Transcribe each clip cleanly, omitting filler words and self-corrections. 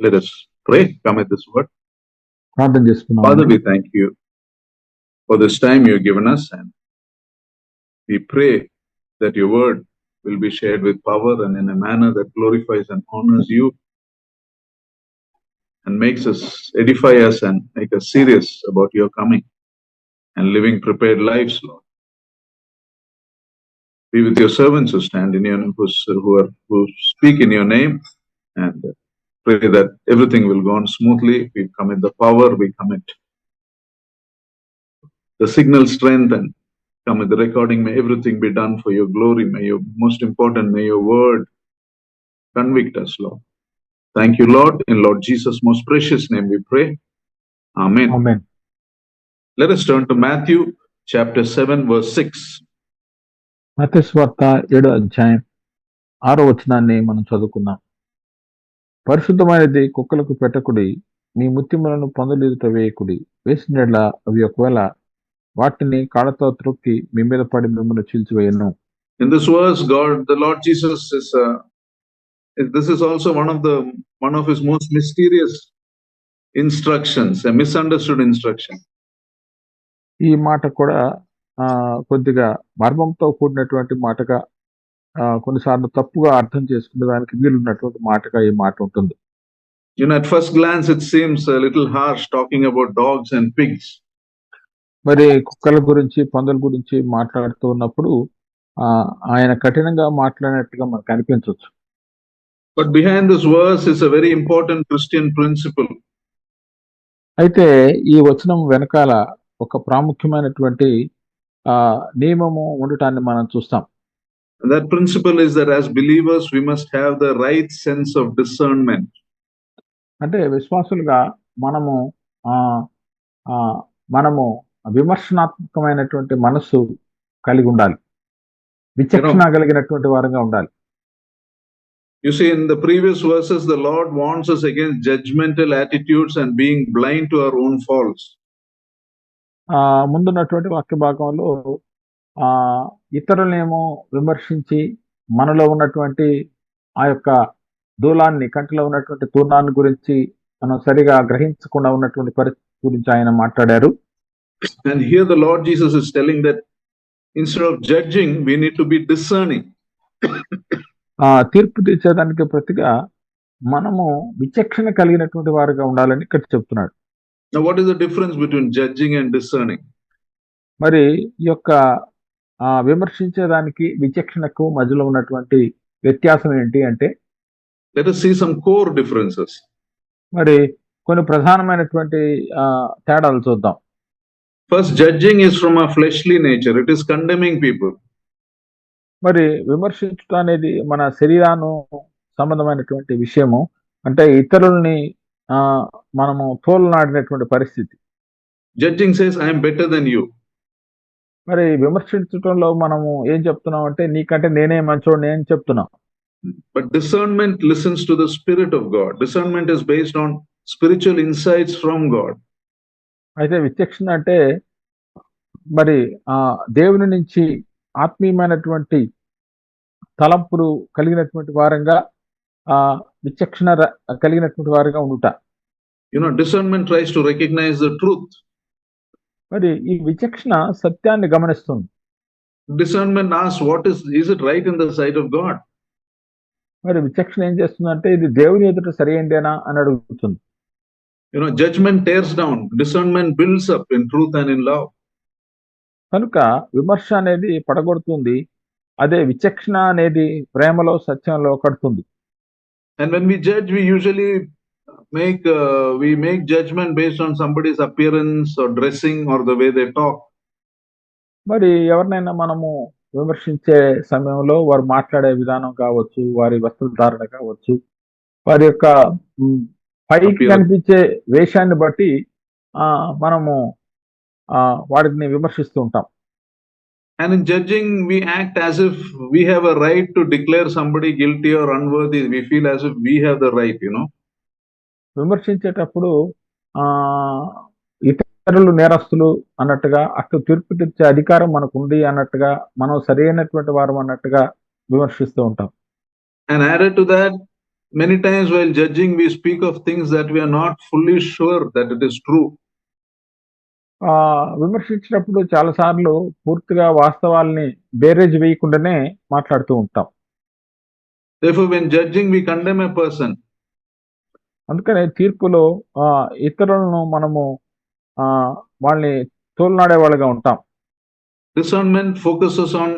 Let us pray. Come at this word. ప్రార్థన చేసుకున్నాం. Father, we thank you for this time you have given us, and we pray that your word will be shared with power and in a manner that glorifies and honors you and makes us, edify us and make us serious about your coming and living prepared lives, Lord. Be with your servants who stand in your name, who speak in your name, and pray that everything will go on smoothly. We commit the power, we commit the signal strength, and commit the recording. May everything be done for your glory. May your, most important, may your word convict us, Lord. Thank you, Lord. In Lord Jesus' most precious name we pray. Amen. Amen. Let us turn to Matthew chapter 7 verse 6. మత్తయి సువార్త 7వ అధ్యాయం 6వ వచనాన్ని మనం చదువుకుందాం. పరిశుద్ధమైనది కుక్కలకు పెట్టకుడి, మీ ముత్యములను పొందుల ఎదుట వేయకుడి, వేసినట్ల అవి ఒకవేళ వాటిని కాళ్ళతో త్రొక్కి మీ మీద పడి మిమ్మల్ని చీల్చివేయను. In this verse, the Lord Jesus this is also one of his most mysterious instructions, a misunderstood instruction. ఈ మాట కూడా కొద్దిగా మర్మంతో కూడినటువంటి మాటగా, కొన్నిసార్లు తప్పుగా అర్థం చేసుకునే దానికి వీలున్నటువంటి మాటగా ఈ మాట ఉంటుంది. At first glance it seems a little harsh talking about dogs and pigs. మరి కుక్కల గురించి, పందుల గురించి మాట్లాడుతూ ఉన్నప్పుడు ఆయన కఠినంగా మాట్లాడినట్టుగా మనకు అనిపించవచ్చు. But behind this verse is a very important Christian principle. అయితే ఈ వచనం వెనకాల ఒక ప్రాముఖ్యమైనటువంటి నియమము ఉండటాన్ని మనం చూస్తాం. That principle is that as believers we must have the right sense of discernment. అంటే విశ్వాసులుగా మనము విమర్శనాత్మకమైనటువంటి మనస్సు కలిగి ఉండాలి, విచక్షణ కలిగినటువంటి వారంగా ఉండాలి. You see, in the previous verses the Lord warns us against judgmental attitudes and being blind to our own faults. ముందున్నటువంటి వాక్య భాగంలో ఇతరులనేమో విమర్శించి మనలో ఉన్నటువంటి ఆ యొక్క దూలాన్ని, కంటిలో ఉన్నటువంటి తూర్ణాన్ని గురించి మనం సరిగా గ్రహించకుండా ఉన్నటువంటి పరిస్థితి గురించి ఆయన మాట్లాడారు. And here the Lord Jesus is telling that instead of judging we need to be discerning. తీర్పు తీర్చేదానికి ప్రతిగా మనము విచక్షణ కలిగినటువంటి వారుగా ఉండాలని ఇక్కడ చెప్తున్నాడు. Now what is the difference between judging and discerning? మరి ఈ యొక్క విమర్శించేదానికి విచక్షణకు మధ్యలో ఉన్నటువంటి వ్యత్యాసం ఏంటి అంటే, let us see some core differences. మరి కొన్ని ప్రధానమైనటువంటి తేడాలు చూద్దాం. First, judging is from a fleshly nature. It is condemning people. మరి విమర్శించడం అనేది మన శరీరాను సంబంధమైనటువంటి విషయము. అంటే ఇతరుల్ని మనము తోలనాడినటువంటి పరిస్థితి. Judging says I am better than you. మరి విమర్శించడంలో మనము ఏం చెప్తున్నాం అంటే, నీకంటే నేనే మంచోడిని అని చెప్తున్నాం. But discernment listens to the Spirit of God. Discernment is based on spiritual insights from God. అయితే విచక్షణ అంటే మరి దేవుని నుంచి ఆత్మీయమైనటువంటి తలంపులు కలిగినటువంటి వారంగా, విచక్షణ కలిగినటువంటి వారుగా ఉండుట. Discernment tries to recognize the truth. మరి ఈ విచక్షణ సత్యాన్ని గమనిస్తుంది. Discernment asks is it right in the sight of God? మరి విచక్షణ ఏం చేస్తుందంటే, ఇది దేవుని ఎదుట సరైందేనా అని అడుగుతుంది. Judgment tears down. Discernment builds up in truth and in love. కనుక విమర్శ అనేది పడగొడుతుంది, అదే విచక్షణ అనేది ప్రేమలో, సత్యంలో కడుతుంది. And when we judge, we usually make judgment based on somebody's appearance or dressing or the way they talk. మరి ఎవరినైనా మనము విమర్శించే సమయంలో వారు మాట్లాడే విధానం కావచ్చు, వారి వస్త్రధారణ కావచ్చు, వారి యొక్క పైకి కనిపించే వేషాన్ని బట్టి మనము వాటిని విమర్శిస్తూ ఉంటాం. And in judging, we act as if we have a right to declare somebody guilty or unworthy. We feel as if we have the right, విమర్శించేటప్పుడు ఇతరులు నేరస్తులు అన్నట్టుగా, అటు తీర్పు తీర్చే అధికారం మనకు ఉంది అన్నట్టుగా, మనం సరైనటువంటి వారు అన్నట్టుగా విమర్శిస్తూ ఉంటాం. And added to that, many times while judging, we speak of things that we are not fully sure that it is true. విమర్శించినప్పుడు చాలాసార్లు పూర్తిగా వాస్తవాల్ని బేరేజ్ వేయకుండానే మాట్లాడుతూ ఉంటాం. Therefore, when judging, we condemn a person. అందుకనే తీర్పులో ఇతరులను మనము వాళ్ళని తోలనాడే వాళ్ళగా ఉంటాం. Discernment focuses on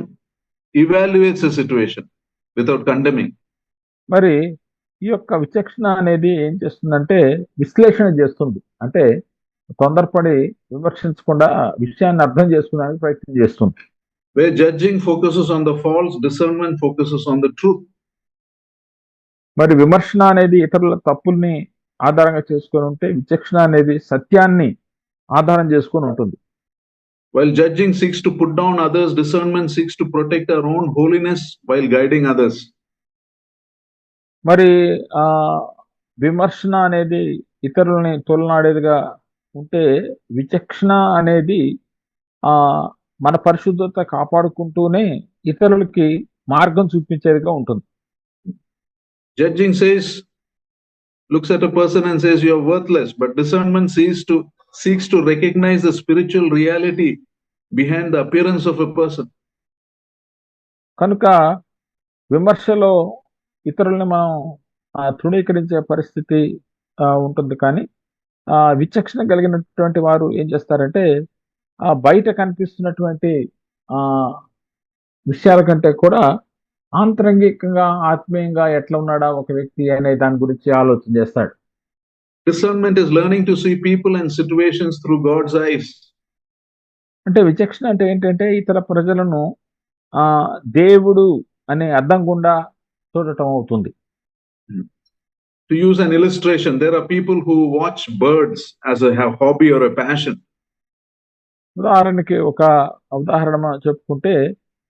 evaluates a situation without condemning. మరి ఈ యొక్క విచక్షణ అనేది ఏం చేస్తుందంటే విశ్లేషణ చేస్తుంది. అంటే తొందరపడి విమర్శించకుండా విషయాన్ని అర్థం చేసుకోవడానికి ప్రయత్నం చేస్తుంది. Where judging focuses on the false, discernment focuses on the truth. మరి విమర్శన అనేది ఇతరుల తప్పుల్ని ఆధారంగా చేసుకొని ఉంటే విచక్షణ అనేది సత్యాన్ని ఆధారం చేసుకొని ఉంటుంది. While judging seeks to put down others, discernment seeks to protect our own holiness while guiding others. మరి విమర్శన అనేది ఇతరులని తోలనాడేదిగా ఉంటే విచక్షణ అనేది మన పరిశుద్ధత కాపాడుకుంటూనే ఇతరులకి మార్గం చూపించేదిగా ఉంటుంది. Judging looks at a person and says you are worthless, but discernment seeks to recognize the spiritual reality behind the appearance of a person. కనుక విమర్శలో ఇతరుల్ని మనం తృణీకరించే పరిస్థితి ఉంటుంది. కానీ విచక్షణ కలిగినటువంటి వారు ఏం చేస్తారంటే బయట కనిపిస్తున్నటువంటి విషయాల కంటే కూడా ఆంతరంగికంగా ఆత్మీయంగా ఎట్లా ఉన్నాడా ఒక వ్యక్తి అనే దాని గురించి ఆలోచన చేస్తాడు. Discernment is learning to see people and situations through God's eyes. అంటే విచక్షణ అంటే ఏంటంటే ఇతర ప్రజలను దేవుడు అనే అర్థం గుండా చూడటం అవుతుంది. To use an illustration, there are people who watch birds as a hobby or a passion. ఉదాహరణకి ఒక ఉదాహరణ చెప్పుకుంటే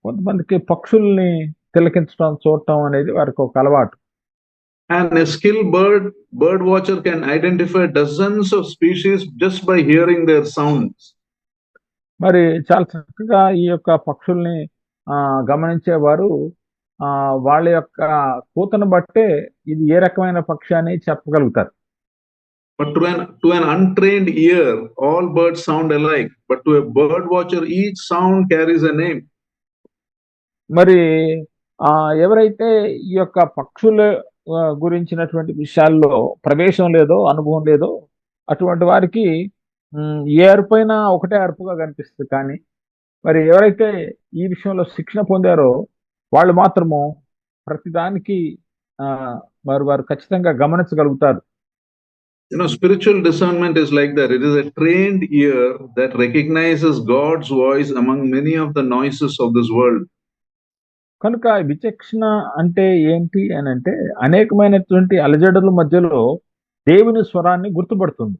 కొంతమందికి పక్షుల్ని తిలకించడం చూడటం అనేది వారికి ఒక అలవాటు. And a skilled bird watcher can identify dozens of species just by hearing their sounds. మరి చాలా చక్కగా ఈ యొక్క పక్షుల్ని గమనించేవారు వాళ్ళ యొక్క కూతను బట్టే ఇది ఏ రకమైన పక్షి అని చెప్పగలుగుతారు. But to an untrained ear, all birds sound alike. But to a bird watcher, each sound carries a name. మరి ఎవరైతే ఈ యొక్క పక్షుల గురించినటువంటి విషయాల్లో ప్రవేశం లేదో అనుభవం లేదో అటువంటి వారికి ఏ అరుపైనా ఒకటే అరుపుగా కనిపిస్తుంది. కానీ మరి ఎవరైతే ఈ విషయంలో శిక్షణ పొందారో వాళ్ళు మాత్రము ప్రతిదానికి వారు ఖచ్చితంగా గమనించగలుగుతారు. Spiritual discernment is like that. It is a trained ear that recognizes God's voice among many of the noises of this world. కనుక విచక్షణ అంటే ఏంటి అని అంటే అనేకమైనటువంటి అలజడుల మధ్యలో దేవుని స్వరాన్ని గుర్తుపడుతుంది.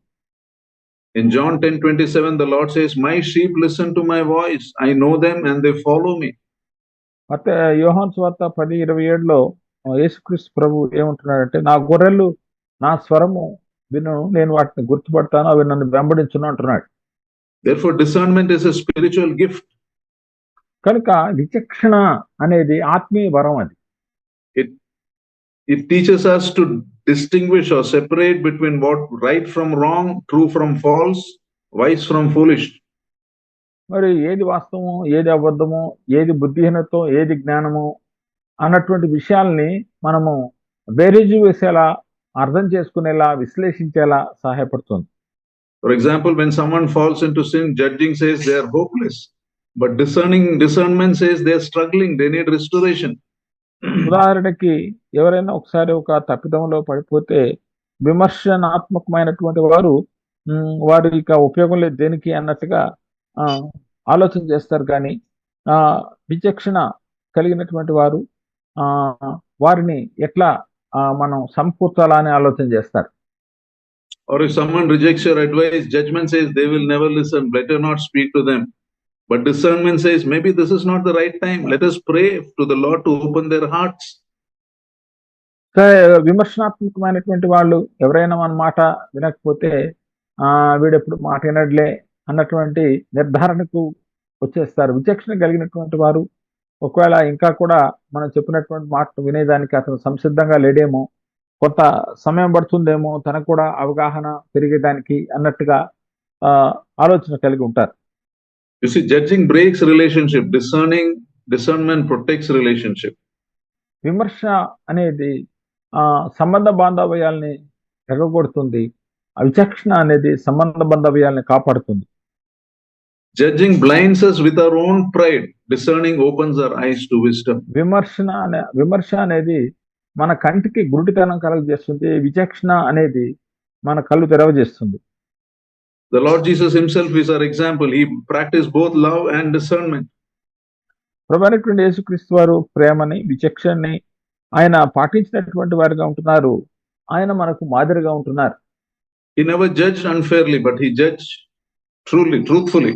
In John 10:27, the Lord says, "My sheep listen to my voice. I know them and they follow me." ಮತ್ತೆ యోహాను సువార్త 10:27లో యేసుక్రీస్తు ప్రభు ఏమంటున్నాడంటే నా గొర్రెలు నా స్వరము విను, నేను వాటిని గుర్తుపడతాను, అవి నన్ను వెంబడించును అంటున్నాడు. Therefore, discernment is a spiritual gift. కనుక విచక్షణ అనేది ఆత్మీయ వరం. అది it teaches us to distinguish or separate between what right from wrong, true from false, wise from foolish. మరి ఏది వాస్తవము, ఏది అబద్ధము, ఏది బుద్ధిహీనతో, ఏది జ్ఞానము అన్నటువంటి విషయాల్ని మనము బేరీజు వేసేలా, అర్థం చేసుకునేలా, విశ్లేషించేలా సహాయపడుతుంది. For example, when someone falls into sin, judging says they are hopeless. But discernment says they are struggling, they need restoration. ఉదాహరణకి ఎవరైనా ఒకసారి ఒక తప్పిదంలో పడిపోతే విమర్శనాత్మకమైనటువంటి వారు ఇక ఉపయోగం లేదు దేనికి అన్నట్టుగా ఆలోచన చేస్తారు. కానీ విచక్షణ కలిగినటువంటి వారు వారిని ఎట్లా మనం సమకూర్చాలని ఆలోచన చేస్తారు. Or if someone rejects your advice, judgment says they will never listen, better not speak to them. But discernment says maybe this is not the right time. Let us pray to the Lord to open their hearts. విమర్శనాత్మకమైనటువంటి వాళ్ళు ఎవరైనా మన మాట వినకపోతే వీడెప్పుడు మాట వినట్లే అన్నటువంటి నిర్ధారణకు వచ్చేస్తారు. విచక్షణ కలిగినటువంటి వారు ఒకవేళ ఇంకా కూడా మనం చెప్పినటువంటి మాట వినేదానికి అతను సంసిద్ధంగా లేడేమో, కొంత సమయం పడుతుందేమో తనకు కూడా అవగాహన పెరిగేదానికి అన్నట్టుగా ఆలోచన కలిగి ఉంటారు. You see, judging breaks relationship, discernment protects relationship. విమర్శ అనేది సంబంధ బాంధవ్యాల్ని తెగగొడుతుంది. విచక్షణ అనేది సంబంధ బాంధవ్యాల్ని కాపాడుతుంది. Judging blinds us with our own pride. Discerning opens our eyes to wisdom. విమర్శ అనేది మన కంటికి గురుడితనం కలుగజేస్తుంది. విచక్షణ అనేది మన కళ్ళు తెరవజేస్తుంది. The Lord Jesus himself is our example. He practiced both love and discernment. ప్రభువైనటువంటి యేసుక్రీస్తు వారు ప్రేమని విచక్షణని ఆయన పాటించినటువంటి వారిగా ఉంటున్నారు. ఆయన మనకు మాదిరిగా ఉంటున్నారు. He never judged unfairly, but he judged truthfully.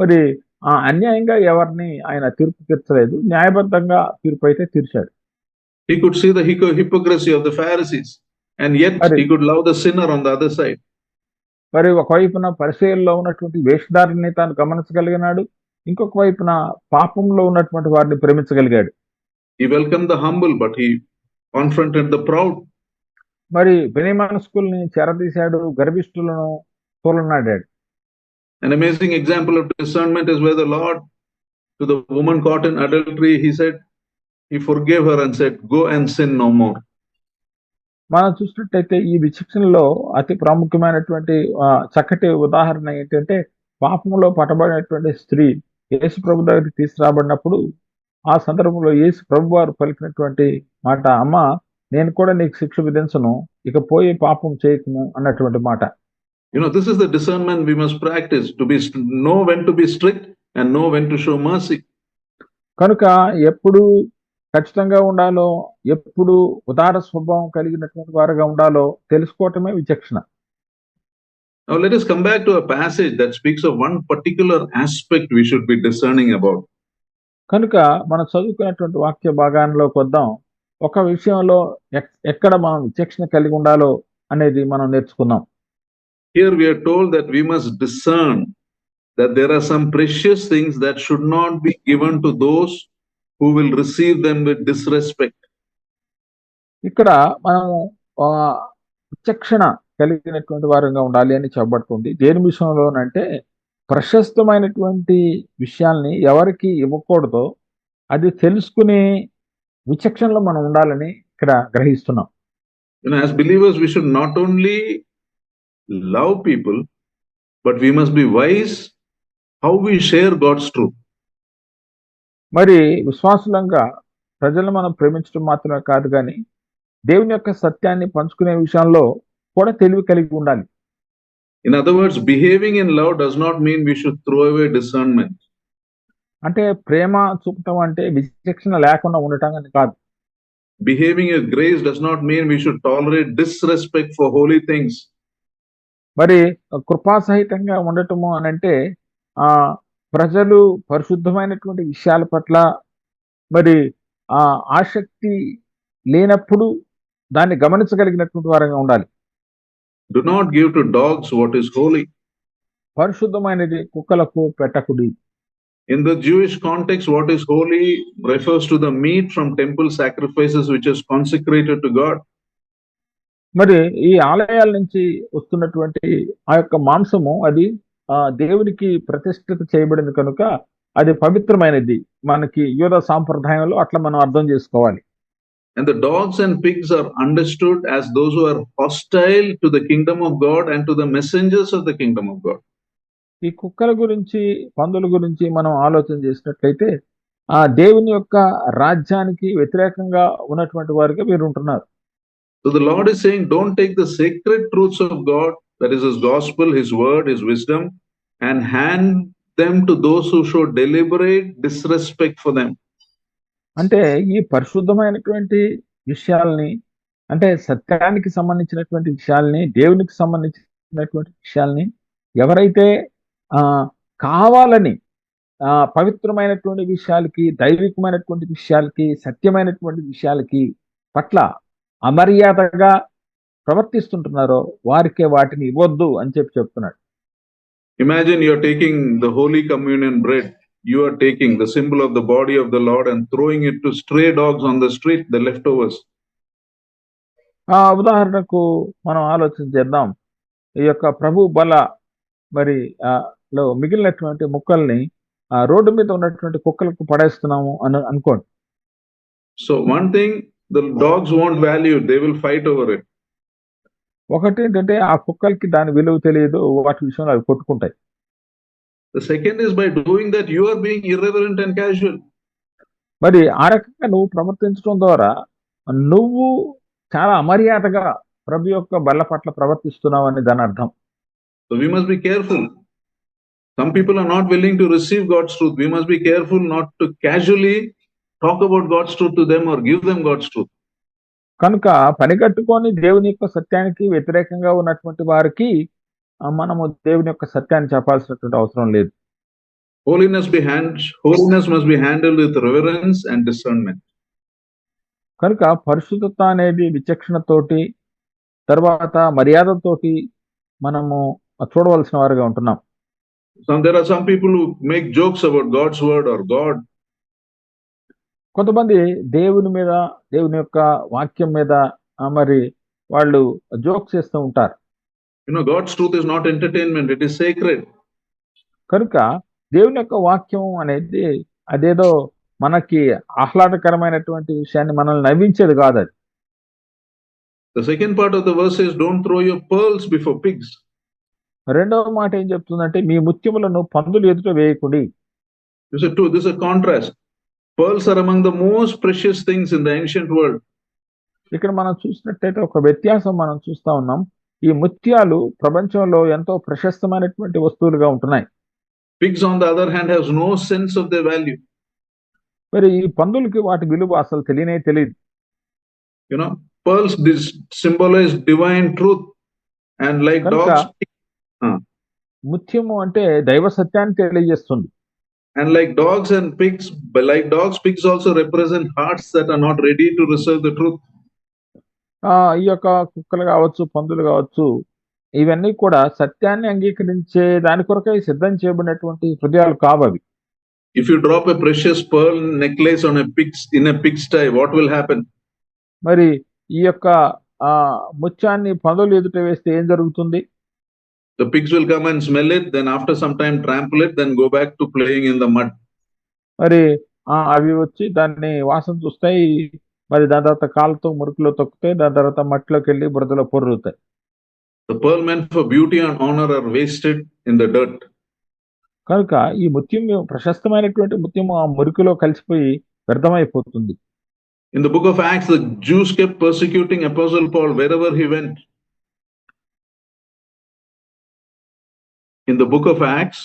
మరి అన్యాయంగా ఎవరిని ఆయన తీర్పు తీర్చలేదు. న్యాయబద్ధంగా తీర్పు అయితే తీర్చాడు. He could see the hypocrisy of the Pharisees, and yet he could love the sinner on the other side. మరి ఒకవైపున పరిసయ్యుల్లో ఉన్నటువంటి వేషధారిని తాను గమనించగలిగినాడు. ఇంకొక వైపున పాపంలో ఉన్నటువంటి వారిని ప్రేమించగలిగాడు. He welcomed the humble, but he confronted the proud. మరి వినయమనస్కుల్ని చేరదీశాడు, గర్విష్ఠులను తోలనాడాడు. An amazing example of discernment is where the Lord, to the woman caught in adultery, he forgave her and said, "Go and sin no more." మనం చూసినట్టయితే ఈ విచక్షణలో అతి ప్రాముఖ్యమైనటువంటి చక్కటి ఉదాహరణ ఏంటంటే, పాపంలో పట్టబడినటువంటి స్త్రీ యేసు ప్రభు దగ్గరికి తీసుకురాబడినప్పుడు ఆ సందర్భంలో యేసు ప్రభు వారు పలికినటువంటి మాట, అమ్మ నేను కూడా నీకు శిక్ష విధించను, ఇక పోయి పాపం చేయకును అన్నటువంటి మాట. You know, this is the discernment we must practice, to know when to be strict and know when to show mercy. కనుక ఎప్పుడు ఖచ్చితంగా ఉండాలో, ఎప్పుడు ఉదార స్వభావం కలిగినటువంటి వారుగా ఉండాలో తెలుసుకోవటమే విచక్షణ. Now let us come back to a passage that speaks of one particular aspect we should be discerning about. కనుక మనం చదువుకున్నటువంటి వాక్య భాగాల్లోకి వద్దాం. ఒక విషయంలో ఎక్కడ మనం విచక్షణ కలిగి ఉండాలో అనేది మనం నేర్చుకుందాం. Here we are told that we must discern that there are some precious things that should not be given to those who will receive them with disrespect. ఇక్కడ మనము విచక్షణ కలిగినటువంటి వారంగా ఉండాలి అని చెప్పబడుతుంది. దేని విషయంలోనంటే ప్రశస్తమైనటువంటి విషయాల్ని ఎవరికి ఇవ్వకూడదో అది తెలుసుకునే విచక్షణలో మనం ఉండాలని ఇక్కడ గ్రహిస్తున్నాం. You know, as believers we should not only love people, but we must be wise how we share God's truth. మరి విశ్వాసులంగా ప్రజలను మనం ప్రేమించడం మాత్రమే కాదు, కానీ దేవుని యొక్క సత్యాన్ని పంచుకునే విషయంలో కూడా తెలివి కలిగి ఉండాలి. In other words, behaving in love does not mean we should throw away discernment. అంటే ప్రేమ చూపటం అంటే విచక్షణ లేకుండా ఉండటం అని కాదు. Behaving with grace does not mean we should tolerate disrespect for holy things. మరి కృపాసహితంగా ఉండటము అని అంటే ప్రజలు పరిశుద్ధమైనటువంటి విషయాల పట్ల మరి ఆసక్తి లేనప్పుడు దాన్ని గమనించగలిగినటువంటి వారంగా ఉండాలి. Do not give to dogs what is holy. పరిశుద్ధమైనది కుక్కలకు పెట్టకుడి. In the Jewish context, what is holy refers to the meat from temple sacrifices which is consecrated to God. మరి ఈ ఆలయాల నుంచి వస్తున్నటువంటి ఆ యొక్క మాంసము అది దేవునికి ప్రతిష్ఠిత చేయబడింది కనుక అది పవిత్రమైనది. మనకి యూద సాంప్రదాయంలో అట్లా మనం అర్థం చేసుకోవాలి. And the dogs and pigs are understood as those who are hostile to the kingdom of God and to the messengers of the kingdom of God. ఈ కుక్కల గురించి పందుల గురించి మనం ఆలోచన చేసినట్లయితే దేవుని యొక్క రాజ్యానికి వ్యతిరేకంగా ఉన్నటువంటి వారిగా మీరు ఉంటున్నారు. So the Lord is saying, don't take the sacred truths of God, that is his gospel, his word, his wisdom, and hand them to those who show deliberate disrespect for them. అంటే ఈ పరిశుద్ధమైనటువంటి విషయాల్ని, అంటే సత్యానికి సంబంధించినటువంటి విషయాల్ని, దేవునికి సంబంధించినటువంటి విషయాల్ని ఎవరైతే కావాలని పవిత్రమైనటువంటి విషయాలకి, దైవికమైనటువంటి విషయాలకి, సత్యమైనటువంటి విషయాలకి పట్ల అమర్యాదగా ప్రవర్తిస్తుంటున్నారో వారికే వాటిని ఇవ్వద్దు అని చెప్తున్నాడు. Imagine you are taking the Holy Communion bread, you are taking the symbol of the body of the Lord and throwing it to stray dogs on the street, the leftovers. ఉదాహరణకు మనం ఆలోచన చేద్దాం. ఈ యొక్క ప్రభు బల మరి లో మిగిలినటువంటి ముక్కల్ని రోడ్డు మీద ఉన్నటువంటి కుక్కలకు పడేస్తున్నాము అని అనుకోండి. So one thing, the dogs won't value it, they will fight over it. ఒకటేంటంటే ఆ కుక్కలకి దాని విలువ తెలియదు. వాటి విషయంలో అవి కొట్టుకుంటాయి. The second is by doing that you are being irreverent and casual. మరి ఆ రకంగా నువ్వు ప్రవర్తించడం ద్వారా నువ్వు చాలా అమర్యాదగా ప్రభు యొక్క బల్ల పట్ల ప్రవర్తిస్తున్నావు అని దాని అర్థం. So we must be careful. Some people are not willing to receive God's truth. We must be careful not to casually talk about God's truth to them or give them God's truth. కనుక పనిగట్టుకొని దేవుని యొక్క సత్యానికి వ్యతిరేకంగా ఉన్నటువంటి వారికి మనము దేవుని యొక్క సత్యాన్ని చెప్పాల్సినటువంటి అవసరం లేదు. Holiness must be handled with reverence and discernment. కనుక పరిశుద్ధత అనేది విచక్షణతోటి తర్వాత మర్యాదతోటి మనము చూడవలసిన వారిగా ఉంటున్నాం. There are some people who make jokes about God's word or God. కొంతమంది దేవుని మీద దేవుని యొక్క వాక్యం మీద మరి వాళ్ళు జోక్స్ చేస్తూ ఉంటారు. God's truth is not entertainment, it is sacred. కనుక దేవుని యొక్క వాక్యం అనేది అదేదో మనకి ఆహ్లాదకరమైనటువంటి విషయాన్ని మనల్ని నవ్వించేది కాదు అది. The second part of the verse is don't throw your pearls before pigs. రెండవ మాట ఏం చెప్తుందంటే మీ ముత్యములను పందులు ఎదుట వేయకుడి. This is a contrast. Pearls are among the most precious things in the ancient world. ఇక్కడ మనం చూసినట్టయితే ఒక వ్యత్యాసం మనం చూస్తా ఉన్నాం. ఈ ముత్యాలు ప్రపంచంలో ఎంతో ప్రశస్తమైనటువంటి వస్తువులుగా ఉంటున్నాయి. Pigs on the other hand has no sense of their value. మరి ఈ పందులకి వాటి విలువ అసలు తెలియదు. Pearls symbolize divine truth and like dogs. ముత్యము అంటే దైవ సత్యాన్ని తెలియజేస్తుంది. And like dogs and pigs, pigs also represent hearts that are not ready to receive the truth. ఈ యొక్క కుక్కలు కావచ్చు, పందులు కావచ్చు, ఇవన్నీ కూడా సత్యాన్ని అంగీకరించే దాని కొరకై సిద్ధం చేయబడినటువంటి హృదయాలు కావవి. If you drop a precious pearl necklace on in a pigsty, what will happen? మరి ఈ యొక్క ముత్యాన్ని పందులు ఎదుట వేస్తే ఏం జరుగుతుంది? The pigs will come and smell it, then after some time trample it, then go back to playing in the mud. మరి అవి వచ్చి దాన్ని వాసన చూస్తాయి, మరి దాని తర్వాత కాళ్ళతో మురుకులో తొక్కుతాయి, దాని తర్వాత మట్టిలోకి వెళ్ళి బురదలో పొర్రుతాయి. The pearl meant for beauty and honor are wasted in the dirt. కనుక ఈ ముత్యం ప్రశస్తమైనటువంటి ముత్యం ఆ మురికిలో కలిసిపోయి వ్యర్థమైపోతుంది. In the book of Acts, the Jews kept persecuting Apostle Paul wherever he went. In the book of Acts,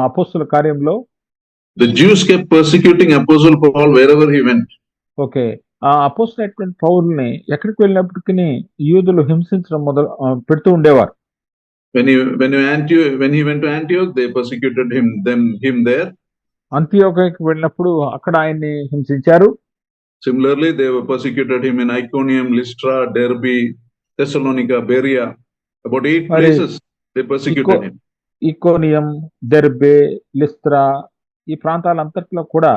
అపోస్తలుల కార్యంలో the Jews kept persecuting Apostle Paul wherever he went. Okay, అపోస్తలుడైనటువంటి పౌలుని ఎక్కడికి వెళ్ళినప్పటికీ యూదులు హింసించడం పెడుతూ ఉండేవారు. When he went to Antioch, they persecuted him there. అంతియోకియాకి వెళ్ళినప్పుడు అక్కడ ఆయన్ని హింసించారు. Similarly, they were persecuted him in Iconium, Lystra, Derbe, Thessalonica, Berea. About 8 places they persecuted him. Iconium, Derbe, Lystra ఈ ప్రాంతాలంతట్లో కూడా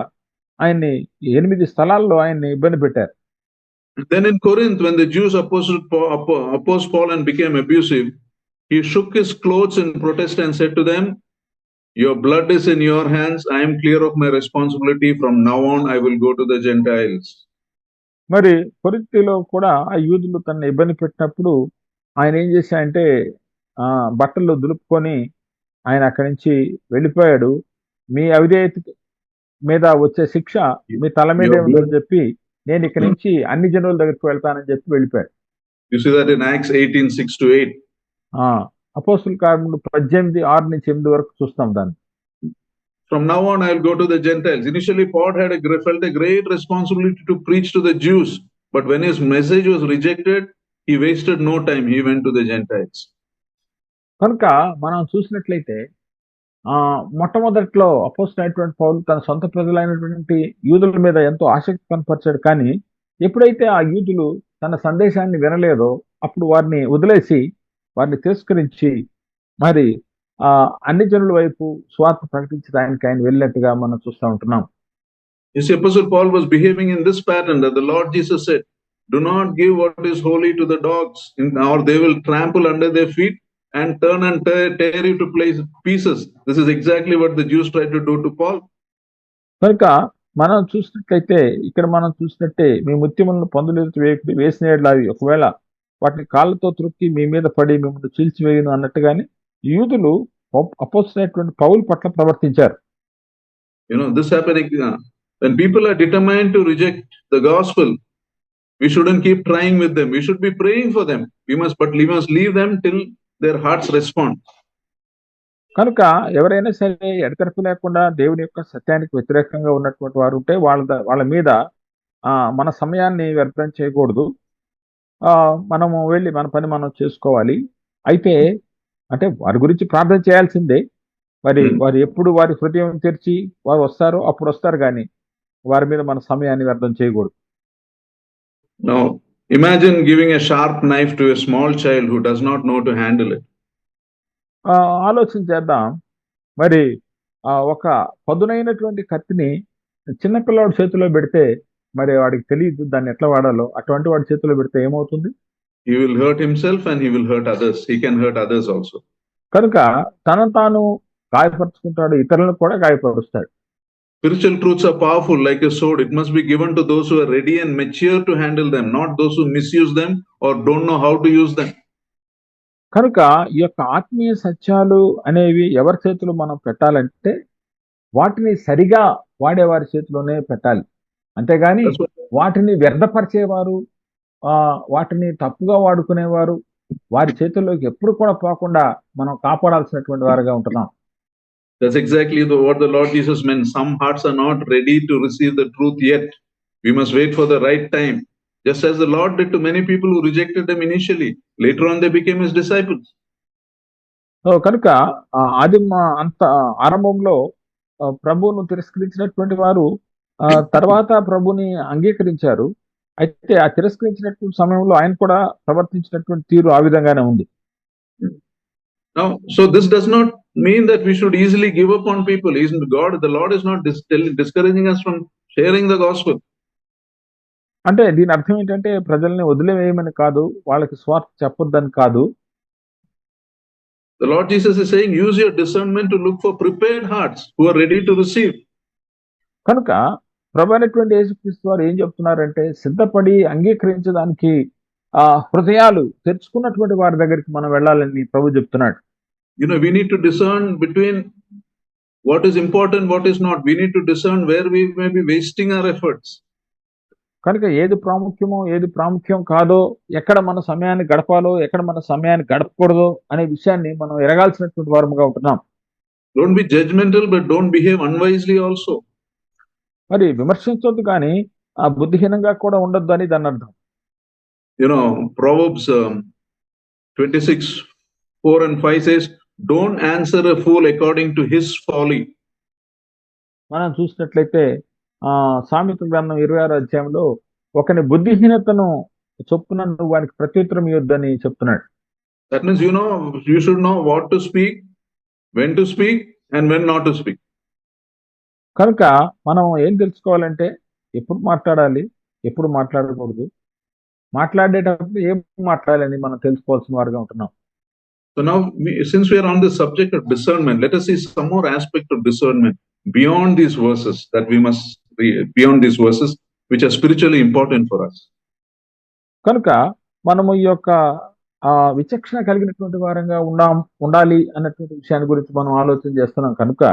ఆయన్ని 8 స్థలాల్లో ఆయన్ని ఇబ్బంది పెట్టారు. Then in Corinth, when the Jews opposed Paul and became abusive, he shook his clothes in protest and said to them, "Your blood is in your hands. I am clear of my responsibility. From now on, I will go to the Gentiles." మరి కొరింథీలో కూడా ఆ యూదులు తనని ఇబ్బంది పెట్టినప్పుడు ఆయన ఏం చేశాడంటే బట్టలు దులుపుకొని ఆయన అక్కడి నుంచి వెళ్ళిపోయాడు. మీ అవిధేయత మీద వచ్చే శిక్ష మీ తల మీదే ఉందని చెప్పి నేను ఇక్కడి నుంచి అన్ని జనుల దగ్గరికి వెళ్తానని చెప్పి వెళ్ళిపోయాడు. You see that in Acts 18:6-8. అపోస్తలుల కార్యములు 18:6-8 వరకు చూస్తాం దాన్ని. From now on, I will go to the Gentiles. Initially, Paul felt a great responsibility to preach to the Jews, but when his message was rejected, he wasted no time. He went to the Gentiles. కనుక మనం చూసినట్లయితే మొట్టమొదట్లో అపోస్తలుడైనటువంటి పౌలు తన సొంత ప్రజలైనటువంటి యూదుల మీద ఎంతో ఆసక్తి కనపరిచాడు. కానీ ఎప్పుడైతే ఆ యూదులు తన సందేశాన్ని వినలేదో అప్పుడు వారిని వదిలేసి వారిని తిరస్కరించి మరి అన్ని జనుల వైపు స్వార్థ ప్రకటించడానికి ఆయన వెళ్ళినట్టుగా మనం చూస్తూ ఉంటున్నాం. You see, Apostle Paul was behaving in this pattern that the Lord Jesus said, Do not give what is holy to the dogs, or they will trample under their feet and turn and tear you to pieces. This is exactly what the Jews tried to do to Paul. కనుక మనం చూసినట్లయితే ఇక్కడ మనం చూసినట్టే మీ ముత్యములను పొందలేదు వేసిన ఒకవేళ వాటిని కాళ్ళతో త్రొక్కి మీ మీద పడి మిమ్మల్ని చీల్చివేయను అన్నట్టుగానే యూదులు అపోస్తలుడైనటువంటి పౌలు పట్ల ప్రవర్తించారు. This happening when people are determined to reject the gospel, we shouldn't keep trying with them. We should be praying for them. We must leave them till their hearts respond. కనుక ఎవరైనా సరే ఎడతెరపి లేకుండా దేవుని యొక్క సత్యానికి వ్యతిరేకంగా ఉన్నటువంటి వారు ఉంటే వాళ్ళ మీద మన సమయాన్ని వ్యర్థం చేయకూడదు. మనము వెళ్ళి మన పని మనం చేసుకోవాలి. అయితే అంటే వారి గురించి ప్రార్థన చేయాల్సిందే. వారు ఎప్పుడు వారి హృదయం తెరిచి వారు వస్తారో అప్పుడు వస్తారు, కానీ వారి మీద మన సమయాన్ని వ్యర్థం చేయకూడదు. Now imagine giving a sharp knife to a small child who does not know to handle it. ఆలోచన చేద్దాం. మరి ఒక పదునైనటువంటి కత్తిని చిన్న పిల్లవాడి చేతిలో పెడితే మరి వాడికి తెలియదు దాన్ని ఎట్లా వాడాలో. అటువంటి వాడి చేతిలో పెడితే ఏమవుతుంది? He will hurt himself and he will hurt others. He can hurt others also. కనుక తనను తాను గాయపరుచుకుంటాడు, ఇతరులను కూడా గాయపరుస్తాడు. Spiritual truths are powerful like a sword. It must be given to those who are ready and mature to handle them, not those who misuse them or don't know how to use them. కనుక ఈ యొక్క ఆత్మీయ సత్యాలు అనేవి ఎవరి చేతిలో మనం పెట్టాలంటే వాటిని సరిగా వాడేవారి చేతిలోనే పెట్టాలి. అంతేగాని వాటిని వ్యర్థపరిచేవారు, వాటిని తప్పుగా వాడుకునేవారు వారి చేతుల్లోకి ఎప్పుడు కూడా పోకుండా మనం కాపాడాల్సినటువంటి వారుగా ఉంటున్నాం. That's exactly what the Lord Jesus meant. Some hearts are not ready to receive the truth yet. We must wait for the right time. Just as the Lord did to many people who rejected them initially. Later on they became his disciples. కనుక ఆరంభంలో ప్రభువును తిరస్కరించినటువంటి వారు తర్వాత ప్రభుని అంగీకరించారు. అయితే ఆ తిరస్కరించినటువంటి సమయంలో ఆయన కూడా ప్రవర్తించినటువంటి తీరు ఆ విధంగానే ఉంది. Now, so this does not mean that we should easily give up on people. The Lord is not discouraging us from sharing the gospel. అంటే దీని అర్థం ఏంటంటే ప్రజల్ని వదిలివేయమని కాదు, వాళ్ళకి స్వార్థ చెప్పొద్దని కాదు. The Lord Jesus is saying, use your discernment to look for prepared hearts who are ready to receive. కనుక ప్రభు అయినటువంటి యేసుక్రీస్తు వారు ఏం చెప్తున్నారంటే సిద్ధపడి అంగీకరించడానికి హృదయాలు తెరుచుకున్నటువంటి వారి దగ్గరికి మనం వెళ్ళాలని ప్రభు చెప్తున్నాడు. We need to discern between what is important, what is not. We need to discern where we may be wasting our efforts. కనుక ఏది ప్రాముఖ్యమో ఏది ప్రాముఖ్యం కాదో, ఎక్కడ మన సమయాన్ని గడపాలో ఎక్కడ మన సమయాన్ని గడపకూడదో అనే విషయాన్ని మనం ఎరగాల్సినటువంటి వారముగా ఉంటున్నాం. Don't be judgmental, but don't behave unwisely also. మరి విమర్శించొద్దు కానీ బుద్ధిహీనంగా కూడా ఉండొద్దు అని దాని అర్థం. Proverbs 26:4-5 says, don't answer a fool according to his folly. మనం చూసినట్లయితే సామెతల గ్రంథం 26వ అధ్యాయంలో ఒకని బుద్ధిహీనతను చొప్పున నువ్వు వానికి ప్రత్యుత్తరం ఇవ్వొద్దని చెప్తున్నాడు. That means you should know what to speak, when to speak and when not to speak. కనుక మనం ఏం తెలుసుకోవాలంటే ఎప్పుడు మాట్లాడాలి, ఎప్పుడు మాట్లాడకూడదు, మాట్లాడేటప్పుడు ఏం మాట్లాడాలని మనం తెలుసుకోవాల్సిన వారుగా ఉంటున్నాం. So now, since we are on the subject of discernment, let us see some more aspect of discernment beyond these verses beyond these verses which are spiritually important for us. కనుక మనము ఈ యొక్క విచక్షణ కలిగినటువంటి వారంగా ఉండాలి అన్నటువంటి విషయాన్ని గురించి మనం ఆలోచన చేస్తున్నాం. కనుక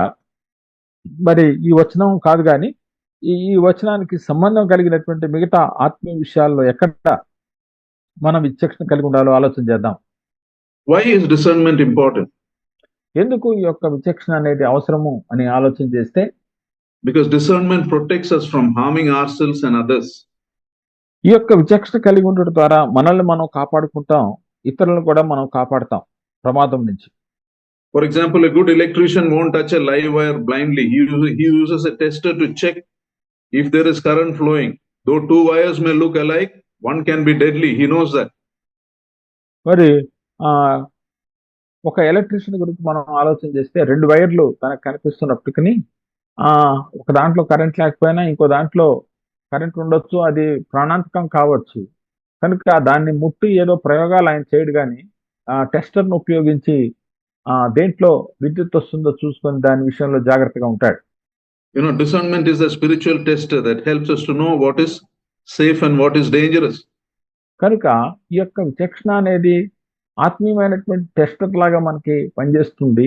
మరి ఈ వచనం కాదు కానీ ఈ వచనానికి సంబంధం కలిగినటువంటి మిగతా ఆత్మీయ విషయాల్లో ఎక్కడ మనం విచక్షణ కలిగి ఉండాలో ఆలోచన చేద్దాం. Why is discernment important? ఎందుకు ఈ యొక్క విచక్షణ అనేది అవసరము అని ఆలోచన చేస్తే, because discernment protects us from harming ourselves and others. ఈ యొక్క విచక్షణ కలిగి ఉండడం ద్వారా మనల్ని మనం కాపాడుకుంటాం, ఇతరులను కూడా మనం కాపాడుతాం ప్రమాదం నుంచి. For example, a good electrician won't touch a live wire blindly. He uses a tester to check if there is current flowing. Though two wires may look alike, one can be deadly. He knows that. మరి ఒక electrician గురించి మనం ఆలోచన చేస్తే 2 వైర్లు తనకు కనిపిస్తున్నప్పటికీ ఒక దాంట్లో కరెంట్ లేకపోయినా ఇంకో దాంట్లో కరెంట్ ఉండొచ్చు, అది ప్రాణాంతకం కావచ్చు. కనుక దాన్ని ముట్టి ఏదో ప్రయోగాలు ఆయన చేయడు గాని టెస్టర్‌ను ఉపయోగించి దేంట్లో విద్యుత్ వస్తుందో చూసుకొని దాని విషయంలో జాగ్రత్తగా ఉంటాడు. You know, discernment is a spiritual tester that helps us to know what is safe and what is dangerous. కనుక ఈ యొక్క విచక్షణ అనేది ఆత్మీయమైనటువంటి టెస్టర్ లాగా మనకి పనిచేస్తుంది.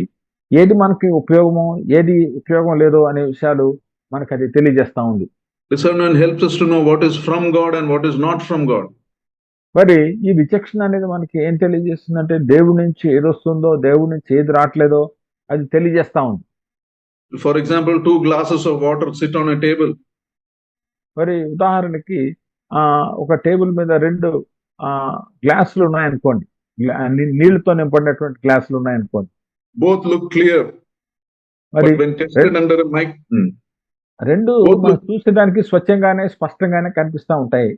ఏది మనకి ఉపయోగమో, ఏది ఉపయోగం లేదో అనే విషయాలు మనకది తెలియజేస్తా ఉంది. Discernment helps us to know what is from God and what is not from God. మరి ఈ విచక్షణ అనేది మనకి ఏం తెలియజేస్తుందంటే దేవుడి నుంచి ఏదొస్తుందో, దేవుడి నుంచి ఏది రావట్లేదో అది తెలియజేస్తా ఉంది. For example, 2 glasses of water sit on a table. మరి ఉదాహరణకి ఒక టేబుల్ మీద 2 గ్లాసులు ఉన్నాయనుకోండి. నీళ్లతో నింపడినటువంటి గ్లాసులు ఉన్నాయనుకోండి. Both look clear. మరి But when tested under a mic, రెండు Both మనం చూసేదానికి స్వచ్ఛంగానే స్పష్టంగానే కనిపిస్తా ఉంటాయి.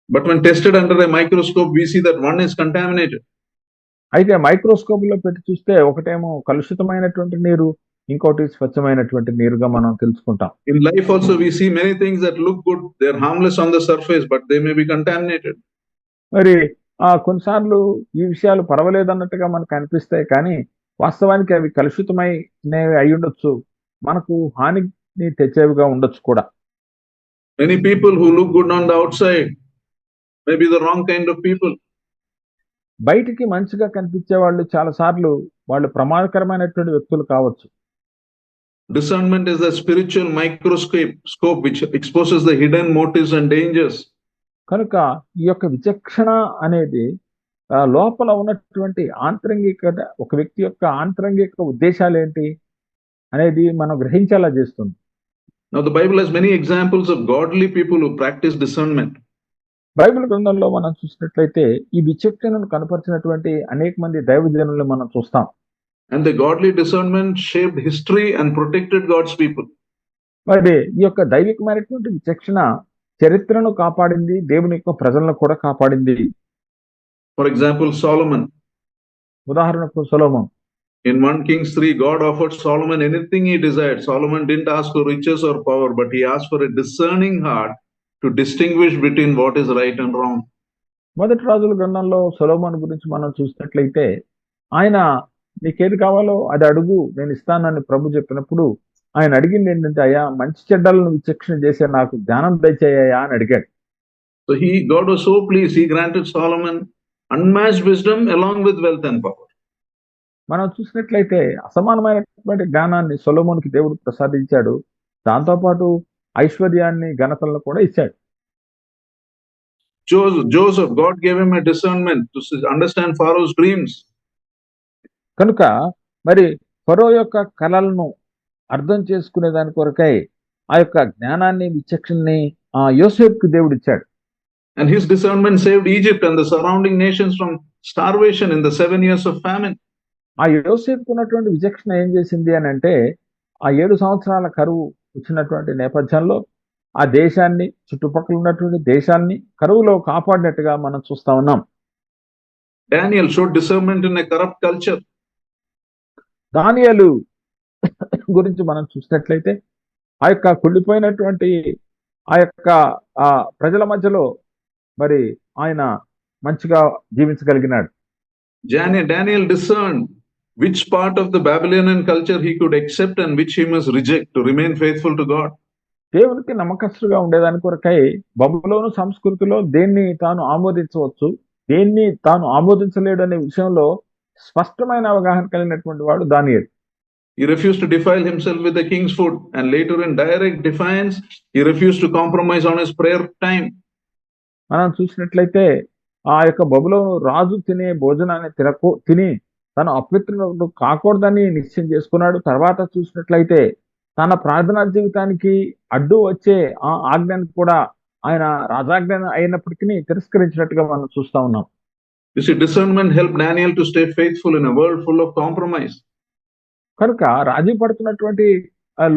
but when tested under a microscope, we see that one is contaminated. అయితే మైక్రోస్కోప్ లో పెట్టి చూస్తే ఒకటేమో కలుషితమైనటువంటి నీరు, ఇంకోటి స్వచ్ఛమైనటువంటి నీరుగా మనం తెలుసుకుంటాం. In life also, we see many things that look good. They're harmless on the surface, but they may be contaminated. మరి కొన్నిసార్లు ఈ విషయాలు పర్వాలేదన్నట్టుగా మనకు అనిపిస్తాయి కానీ వాస్తవానికి అవి కలుషితమైనవి అయి ఉండొచ్చు, మనకు హానిని తెచ్చేవిగా ఉండొచ్చు కూడా. Many people who look good on the outside may be the wrong kind of people. బయటికి మంచిగా కనిపించే వాళ్ళు చాలా సార్లు వాళ్ళు ప్రమాదకరమైనటువంటి వ్యక్తులు కావచ్చు. Discernment is a spiritual microscope which exposes the hidden motives and dangers. కనుక ఈ యొక్క విచక్షణ అనేది లోపల ఉన్నటువంటి ఆంతరంగిక ఒక వ్యక్తి యొక్క ఆంతరంగిక ఉద్దేశాలు ఏంటి అనేది మనం గ్రహించేలా చేస్తుంది. Now the Bible has many examples of godly people who practice discernment. Bible గ్రంథంలో మనం చూసినట్లయితే ఈ విచక్షణను కనపరిచినటువంటి అనేక మంది దైవజనులను మనం చూస్తాం. And the godly discernment shaped history and protected God's people. మరి ఈ యొక్క దైవికమైనటువంటి విచక్షణ చరిత్రను కాపాడింది, దేవుని యొక్క ప్రజలను కూడా కాపాడింది. For example, Solomon. ఉదాహరణకు సొలొమోను. In 1 Kings 3, God offered Solomon anything he desired. Solomon didn't ask for riches or power, but he asked for a discerning heart to distinguish between what is right and wrong. మొదటి రాజుల గ్రంథంలో సొలొమోను గురించి మనం చూసినట్లయితే ఆయన నీకేది కావాలో అది అడుగు నేను ఇస్తానని ప్రభు చెప్పినప్పుడు ఆయన అడిగింది ఏంటంటే, అయ్యా మంచి చెడ్డలను విచక్షణ చేసే నాకు జ్ఞానం దయచేయ్యా అని అడిగాడు. So God was so pleased. He granted Solomon unmatched wisdom along with wealth and power. మనం చూసినట్లయితే అసమానమైనటువంటి జ్ఞానాన్ని సొలొమోనుకి దేవుడు ప్రసాదించాడు, దాంతోపాటు ఐశ్వర్యాన్ని ఘనతలను కూడా ఇచ్చాడు. Joseph, God gave him a discernment to understand Pharaoh's dreams. కనుక మరి ఫరో యొక్క కలలను అర్థం చేసుకునే దాని కొరకై ఆ యొక్క జ్ఞానాన్ని విచక్షణని యోసేపుకి దేవుడు ఇచ్చాడు. And his discernment saved Egypt and the surrounding nations from starvation in the 7 years of famine. ఆ యోసేపుకు ఉన్నటువంటి విచక్షణ ఏం చేసింది అని అంటే ఆ 7 సంవత్సరాల కరువు వచ్చినటువంటి నేపథ్యంలో ఆ దేశాన్ని, చుట్టుపక్కల ఉన్నటువంటి దేశాన్ని కరువులో కాపాడినట్టుగా మనం చూస్తా ఉన్నాం. Daniel showed discernment in a corrupt culture. దానియేలు గురించి మనం చూసినట్లయితే ఆ యొక్క కుళ్ళిపోయినటువంటి ఆ యొక్క ప్రజల మధ్యలో మరి ఆయన మంచిగా జీవించగలిగినాడు. Daniel discerned which part of the Babylonian culture he could accept and which he must reject to remain faithful to God. దేవునికి నమ్మకస్తుగా ఉండేదాని కొరకై బబులోను సంస్కృతిలో దేన్ని తాను ఆమోదించవచ్చు, దేన్ని తాను ఆమోదించలేడు అనే విషయంలో స్పష్టమైన అవగాహన కలిగినటువంటి వాడు దానియేలు. He refused to defile himself with the king's food, and later in direct defiance, he refused to compromise on his prayer time. మనం చూసినట్లయితే ఆ యొక్క బబులోను రాజు తినే భోజనాన్ని తిని తను అపవిత్రుడు కాకూడదని నిశ్చయం చేసుకున్నాడు. తర్వాత చూసినట్లయితే తన ప్రార్థనా జీవితానికి అడ్డు వచ్చే ఆ ఆజ్ఞను కూడా ఆయన రాజాజ్ఞ అయినప్పటికీ తిరస్కరించినట్టుగా మనం చూస్తా ఉన్నాం. You see, discernment helped Daniel to stay faithful in a world full of compromise. కనుక రాజీ పడుతున్నటువంటి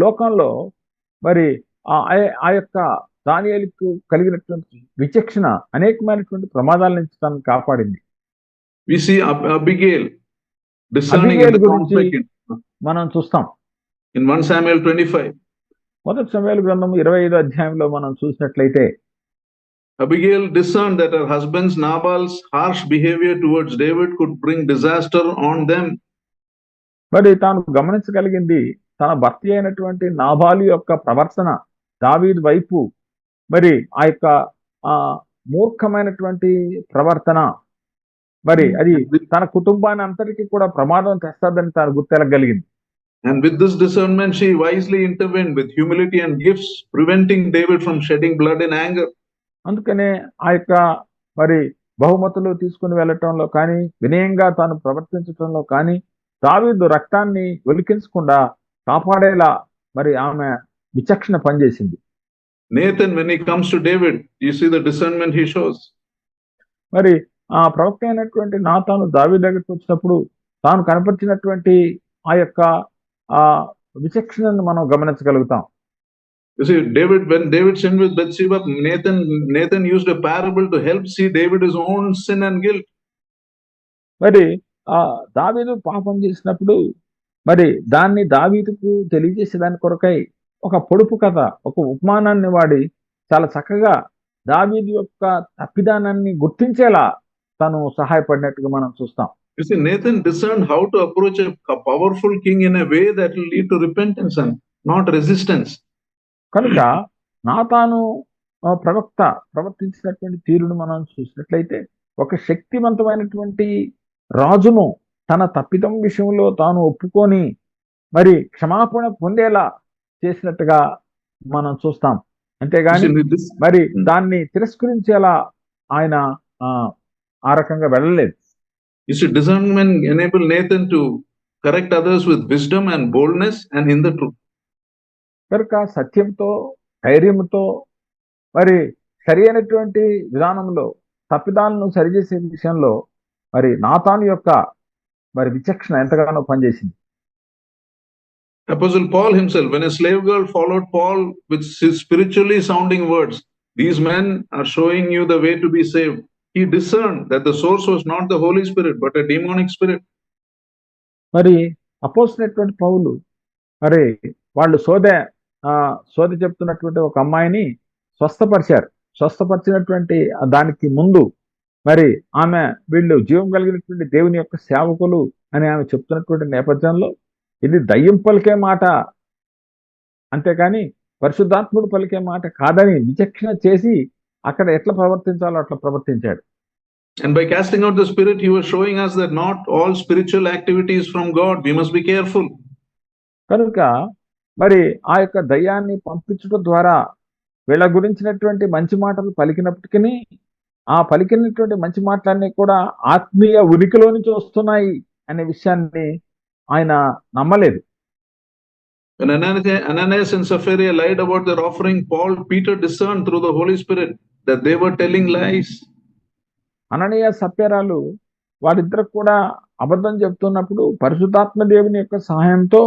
లోకంలో మరి ఆ యొక్క దానియేలుకు కలిగినటువంటి విచక్షణ అనేకమైనటువంటి ప్రమాదాల నుంచి తనను కాపాడింది. We see Abigail discerning in the conflict మనం చూస్తాం. In 1 Samuel 25. మొదటి సమూయేలు గ్రంథం 25వ అధ్యాయంలో మనం చూసినట్లయితే Abigail discerned that her husband's Nabal's harsh behavior towards David could bring disaster on them. మరి తాను గమనించగలిగింది తన భర్త అయినటువంటి నాబాలు యొక్క ప్రవర్తన దావీదు వైపు మరి ఆ యొక్క ఆ మూర్ఖమైనటువంటి ప్రవర్తన మరి అది తన కుటుంబాన్ని అంతటికీ కూడా ప్రమాదం తెస్తాదని తాను గుర్తెరగలిగింది. And with this discernment, she wisely intervened with humility and gifts, preventing David from shedding blood in anger. అందుకనే ఆ యొక్క మరి బహుమతులు తీసుకుని వెళ్ళటంలో కానీ వినయంగా తాను ప్రవర్తించటంలో కానీ దావీదు రక్తాన్ని ఒలికించకుండా కాపాడేలా మరి ఆమె విచక్షణ పనిచేసింది. Nathan, when he comes to David, you see the discernment he shows. మరి ఆ ప్రవక్త అయినటువంటి నాతాను దావీదు దగ్గరికి వచ్చినప్పుడు తాను కనపరిచినటువంటి ఆ యొక్క ఆ విచక్షణను మనం గమనించగలుగుతాం. You see, when David sinned with Bathsheba, Nathan used a parable to help see David's own sin and guilt. మరి ఆ దావీదు పాపం చేసినప్పుడు మరి దాన్ని దావీదుకు తెలియజేసే దాని కొరకై ఒక పొడుపు కథ, ఒక ఉపమానాన్ని వాడి చాలా చక్కగా దావీదు యొక్క తప్పిదానాన్ని గుర్తించేలా తను సహాయపడినట్టుగా మనం చూస్తాం. You see, Nathan discerned how to approach a powerful king in a way that will lead to repentance and not resistance. కనుక నాతాను ప్రవక్త ప్రవర్తించినటువంటి తీరును మనం చూసినట్లయితే ఒక శక్తివంతమైనటువంటి రాజును తన తప్పిదం విషయంలో తాను ఒప్పుకొని మరి క్షమాపణ పొందేలా చేసినట్టుగా మనం చూస్తాం. అంతేగాని మరి దాన్ని తిరస్కరించేలా ఆయన ఆ రకంగా వెళ్ళలేదు. You see, discernment enabled Nathan to correct others with wisdom and boldness and in the truth. కనుక సత్యంతో ధైర్యంతో మరి సరి అయినటువంటి విధానంలో తప్పిదాలను సరిచేసే విషయంలో మరి నాతాను యొక్క మరి విచక్షణ ఎంతగానో పనిచేసింది. Apostle Paul himself, when a slave girl followed Paul with his spiritually sounding words, these men are showing you the way to be saved. He discerned that the source was not the Holy Spirit, but a demonic spirit. మరి అపోస్తలుడైనటువంటి పౌలు మరి వాళ్ళు సోద చెప్తున్నటువంటి ఒక అమ్మాయిని స్వస్థపరిచినటువంటి దానికి ముందు మరి ఆమె వీళ్ళు జీవం కలిగినటువంటి దేవుని యొక్క సేవకులు అని ఆమె చెప్తున్నటువంటి నేపథ్యంలో ఇది దయ్యం పలికే మాట, అంతేకాని పరిశుద్ధాత్ముడు పలికే మాట కాదని విచక్షణ చేసి అక్కడ ఎట్లా ప్రవర్తించాలో అట్లా ప్రవర్తించాడు. And by casting out the spirit, he was showing us that not all spiritual activity is from God. We must be careful. కనుక మరి ఆ యొక్క దయ్యాన్ని పంపించడం ద్వారా వీళ్ళ గురించినటువంటి మంచి మాటలు పలికినప్పటికీ ఆ పలికినటువంటి మంచి మాటలన్నీ కూడా ఆత్మీయ ఉనికిలో నుంచి వస్తున్నాయి అనే విషయాన్ని ఆయన నమ్మలేదు. When Ananias and Sapphira lied about their offering, Peter discerned through the Holy Spirit that they were telling lies. అననీయ సప్యరాలు వారిద్దరు కూడా అబద్ధం చెప్తున్నప్పుడు పరిశుద్ధాత్మ దేవుని యొక్క సహాయంతో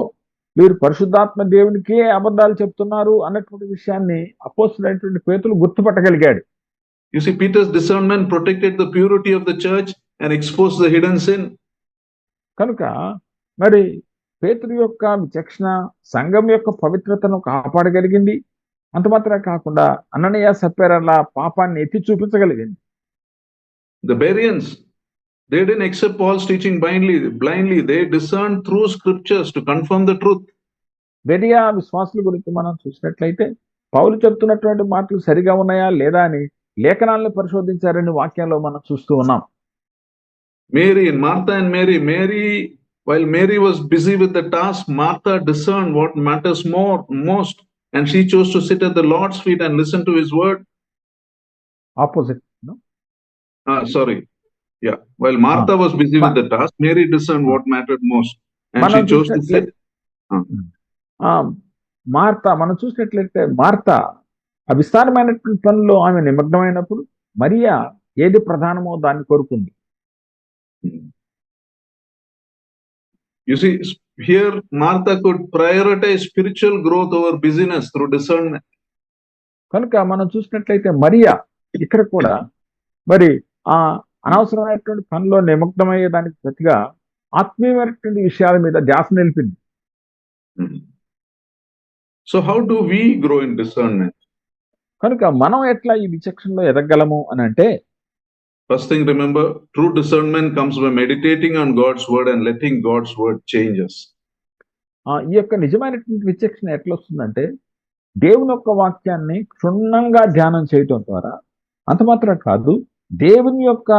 వీరు పరిశుద్ధాత్మ దేవునికే అబద్ధాలు చెప్తున్నారు అన్నటువంటి విషయాన్ని అపోస్తలుడైనటువంటి పేతురు గుర్తుపట్టగలిగాడు. You see, Peter's discernment protected the purity of the church and exposed the hidden sin. కనుక మరి పేతురు యొక్క విచక్షణ సంఘం యొక్క పవిత్రతను కాపాడగలిగింది. అంత మాత్రమే కాకుండా అననీయ సప్యరాల పాపాన్ని ఎత్తి చూపించగలిగింది. The Bereans, they didn't accept Paul's teaching blindly. They discerned through scriptures to confirm the truth. Beriah విశ్వాసుల గురించి మనం చూసినట్లయితే పౌలు చెప్తున్నటువంటి మాటలు సరిగా ఉన్నాయా లేదా అని లేఖనాలను పరిశోధించారని వాక్యంలో మనం చూస్తూ ఉన్నాం. Martha and Mary, while Mary was busy with the task, Martha discerned what matters most, and she chose to sit at the Lord's feet and listen to his word. Opposite, no? While Martha was busy with the task, Mary discerned what mattered most, and she chose to sit. మనం చూసినట్లయితే Martha ఆ విస్తారమైనటువంటి పనుల్లో ఆమె నిమగ్నమైనప్పుడు మరియా ఏది ప్రధానమో దాన్ని కోరుకుంది. You see, here Martha could prioritize spiritual growth over busyness through discernment. కనుక మనం చూసినట్లయితే మరియా ఇక్కడ కూడా మరి ఆ అనవసరమైనటువంటి పనిలో నిమగ్నమయ్యేదానికి ప్రతిగా ఆత్మీయమైనటువంటి విషయాల మీద ధ్యాస నిలిపింది. So how do we grow in discernment? కనుక మనం ఎట్లా ఈ విచక్షణలో ఎదగలము అని అంటే, First thing, remember, true discernment comes by meditating on God's word and letting God's word change us. ఈ యొక్క నిజమైనటువంటి విచక్షణ ఎట్లా వస్తుందంటే, దేవుని యొక్క వాక్యాన్ని క్షుణ్ణంగా ధ్యానం చేయటం ద్వారా, అంత మాత్రం కాదు, దేవుని యొక్క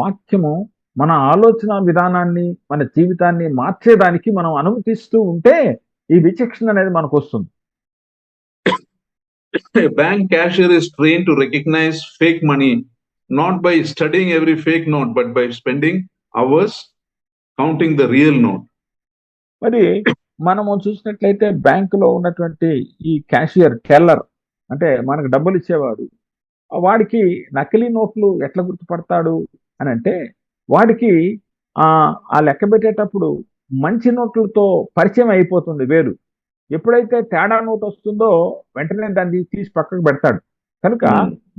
వాక్యము మన ఆలోచన విధానాన్ని, మన జీవితాన్ని మార్చేదానికి మనం అనుమతిస్తూ ఉంటే ఈ విచక్షణ అనేది మనకు వస్తుంది. A bank cashier is trained to recognize fake money not by studying every fake note, but by spending hours counting the real note. మరి మనము చూసినట్లయితే బ్యాంకులో ఉన్నటువంటి ఈ క్యాషియర్, టెల్లర్ అంటే మనకు డబ్బులు ఇచ్చేవాడు, వాడికి నకిలీ నోట్లు ఎట్లా గుర్తుపడతాడు అని అంటే, వాడికి ఆ లెక్క పెట్టేటప్పుడు మంచి నోట్లతో పరిచయం అయిపోతుంది వేరు. ఎప్పుడైతే తేడా నోట్ వస్తుందో వెంటనే దాన్ని తీసి పక్కకు పెడతాడు. కనుక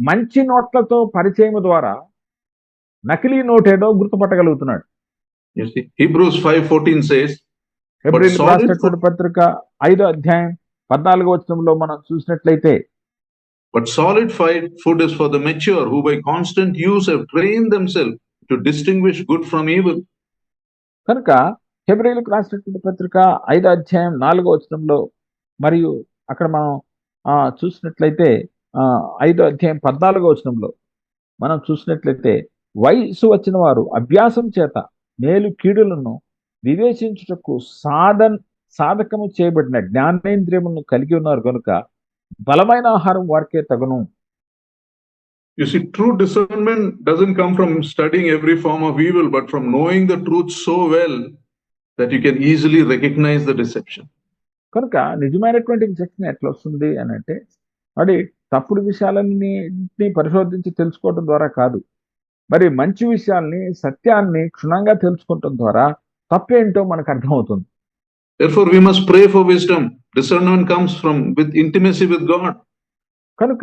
మంచి నోట్లతో పరిచయం ద్వారా నకిలీ నోట్ ఏదో గుర్తుపట్టగలుగుతున్నాడు. You see, Hebrews 5:14 says, హెబ్రీయులకు రాసినటువంటి పత్రిక 5వ అధ్యాయం 14వ వచనంలో మనం చూసినట్లయితే, but solid food is for the mature, who by constant use have trained themselves to distinguish good from evil. కనుక హెబ్రీయులకు రాసినటువంటి పత్రిక 5వ అధ్యాయం 4వ వచనంలో, మరియు అక్కడ మనం చూసినట్లయితే 5వ అధ్యాయం 14వ వచనంలో మనం చూసినట్లయితే, వయసు వచ్చిన వారు అభ్యాసం చేత మేలు కీడులను వివేచించుటకు సాధకము చేయబడిన జ్ఞానేంద్రియములను కలిగి ఉన్నారు కనుక బలమైన ఆహారం వారికే తగును. You see, true discernment doesn't come from studying every form of evil, but from knowing the truth so well that you can easily recognize the deception. కనుక నిజమైనటువంటి విచక్షణ ఎట్లా వస్తుంది అని అంటే, మరి తప్పుడు విషయాలన్నింటినీ పరిశోధించి తెలుసుకోవడం ద్వారా కాదు, మరి మంచి విషయాల్ని, సత్యాన్ని క్షుణ్ణంగా తెలుసుకోవటం ద్వారా తప్పేంటో మనకు అర్థమవుతుంది. Therefore, we must pray for wisdom. Discernment comes with intimacy with God. కనుక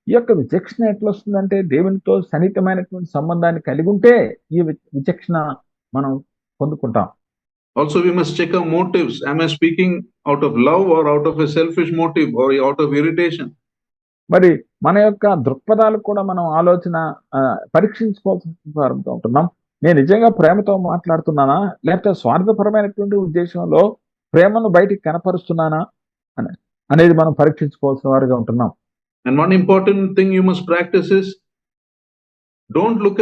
ఈ యొక్క విచక్షణ ఎట్లా వస్తుందంటే, దేవునితో సన్నిహితమైనటువంటి సంబంధాన్ని కలిగి ఉంటే ఈ విచక్షణ మనం పొందుకుంటాం. Also, we must check our motives. Am I speaking out of love or out of a selfish motive or out of irritation? మరి మన యొక్క దృక్పథాలు కూడా మనం ఆలోచన పరీక్షించుకోవాల్సిన వారంగా ఉంటున్నాం. నేను నిజంగా ప్రేమతో మాట్లాడుతున్నానా, లేకపోతే స్వార్థపరమైనటువంటి ఉద్దేశంలో ప్రేమను బయటికి కనపరుస్తున్నానా అనేది మనం పరీక్షించుకోవాల్సిన వారుగా ఉంటున్నాం. And one important thing you must practice is, don't look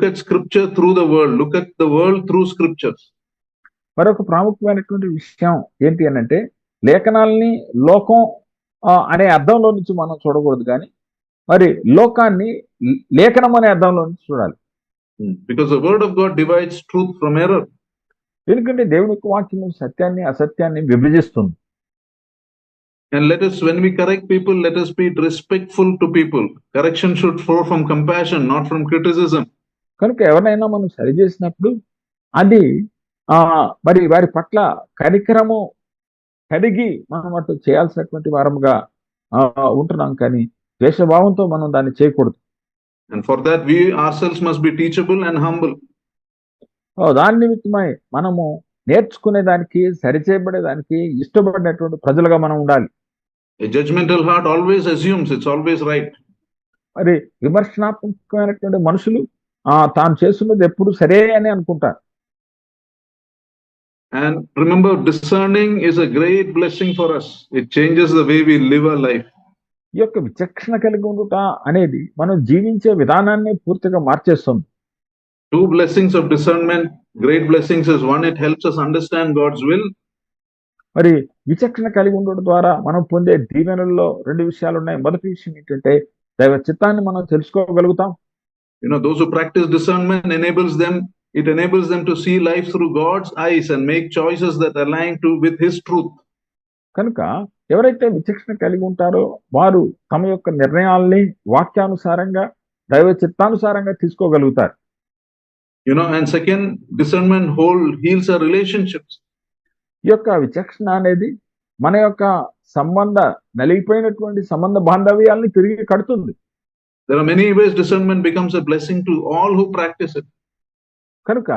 at scripture through the world. Look at the world through scriptures. మరొక ప్రాముఖ్యమైనటువంటి విషయం ఏంటి అని అంటే, లేఖనాలని లోకం అనే అర్థంలో నుంచి మనం చూడకూడదు, కానీ మరి లోకాన్ని లేఖనం అనే అర్థంలో నుంచి చూడాలి. Because the word of God divides truth from error. ఎందుకంటే దేవుని యొక్క వాక్యం సత్యాన్ని అసత్యాన్ని విభజిస్తుంది. And when we correct people, let us be respectful to people. Correction should flow from compassion, not from criticism. కనుక ఎవరైనా మనం సరి చేసినప్పుడు అది మరి వారి పట్ల కనికరము కలిగి మనం అటు చేయాల్సినటువంటి వారముగా ఉంటున్నాం, కానీ ద్వేషభావంతో మనం దాన్ని చేయకూడదు. And for that, we ourselves must be teachable and humble. దాని నిమిత్తమై మనము నేర్చుకునే దానికి, సరిచేయబడే దానికి ఇష్టపడినటువంటి ప్రజలుగా మనం ఉండాలి. A judgmental heart always assumes it's always right. మరి విమర్శనాత్మకమైనటువంటి మనుషులు తాను చేస్తున్నది ఎప్పుడు సరే అని అనుకుంటారు. And remember, discerning is a great blessing for us. It changes the way we live our life. ఈ యొక్క విచక్షణ కలిగి ఉండుట అనేది మనం జీవించే విధానాన్ని పూర్తిగా మార్చేస్తుంది. Two blessings of discernment, great blessings is one, it helps us understand God's will. మరి విచక్షణ కలిగి ఉండడం ద్వారా మనం పొందే దీవెనల్లో రెండు విషయాలు ఉన్నాయి. మొదటి విషయం ఏంటంటే, దైవ చిత్తాన్ని మనం తెలుసుకోగలుగుతాం. Those who practice discernment it enables them to see life through God's eyes and make choices that align with His truth. కనుక ఎవరైతే విచక్షణ కలిగి ఉంటారో వారు తమ యొక్క నిర్ణయాల్ని వాక్యానుసారంగా, దైవ చిత్తానుసారంగా తీసుకోగలుగుతారు. And second, discernment heals our relationships. ఈ యొక్క విచక్షణ అనేది మన యొక్క నలిగిపోయినటువంటి సంబంధ బాంధవ్యాల్ని తిరిగి కడుతుంది. There are many ways discernment becomes a blessing to all who practice it. కనుక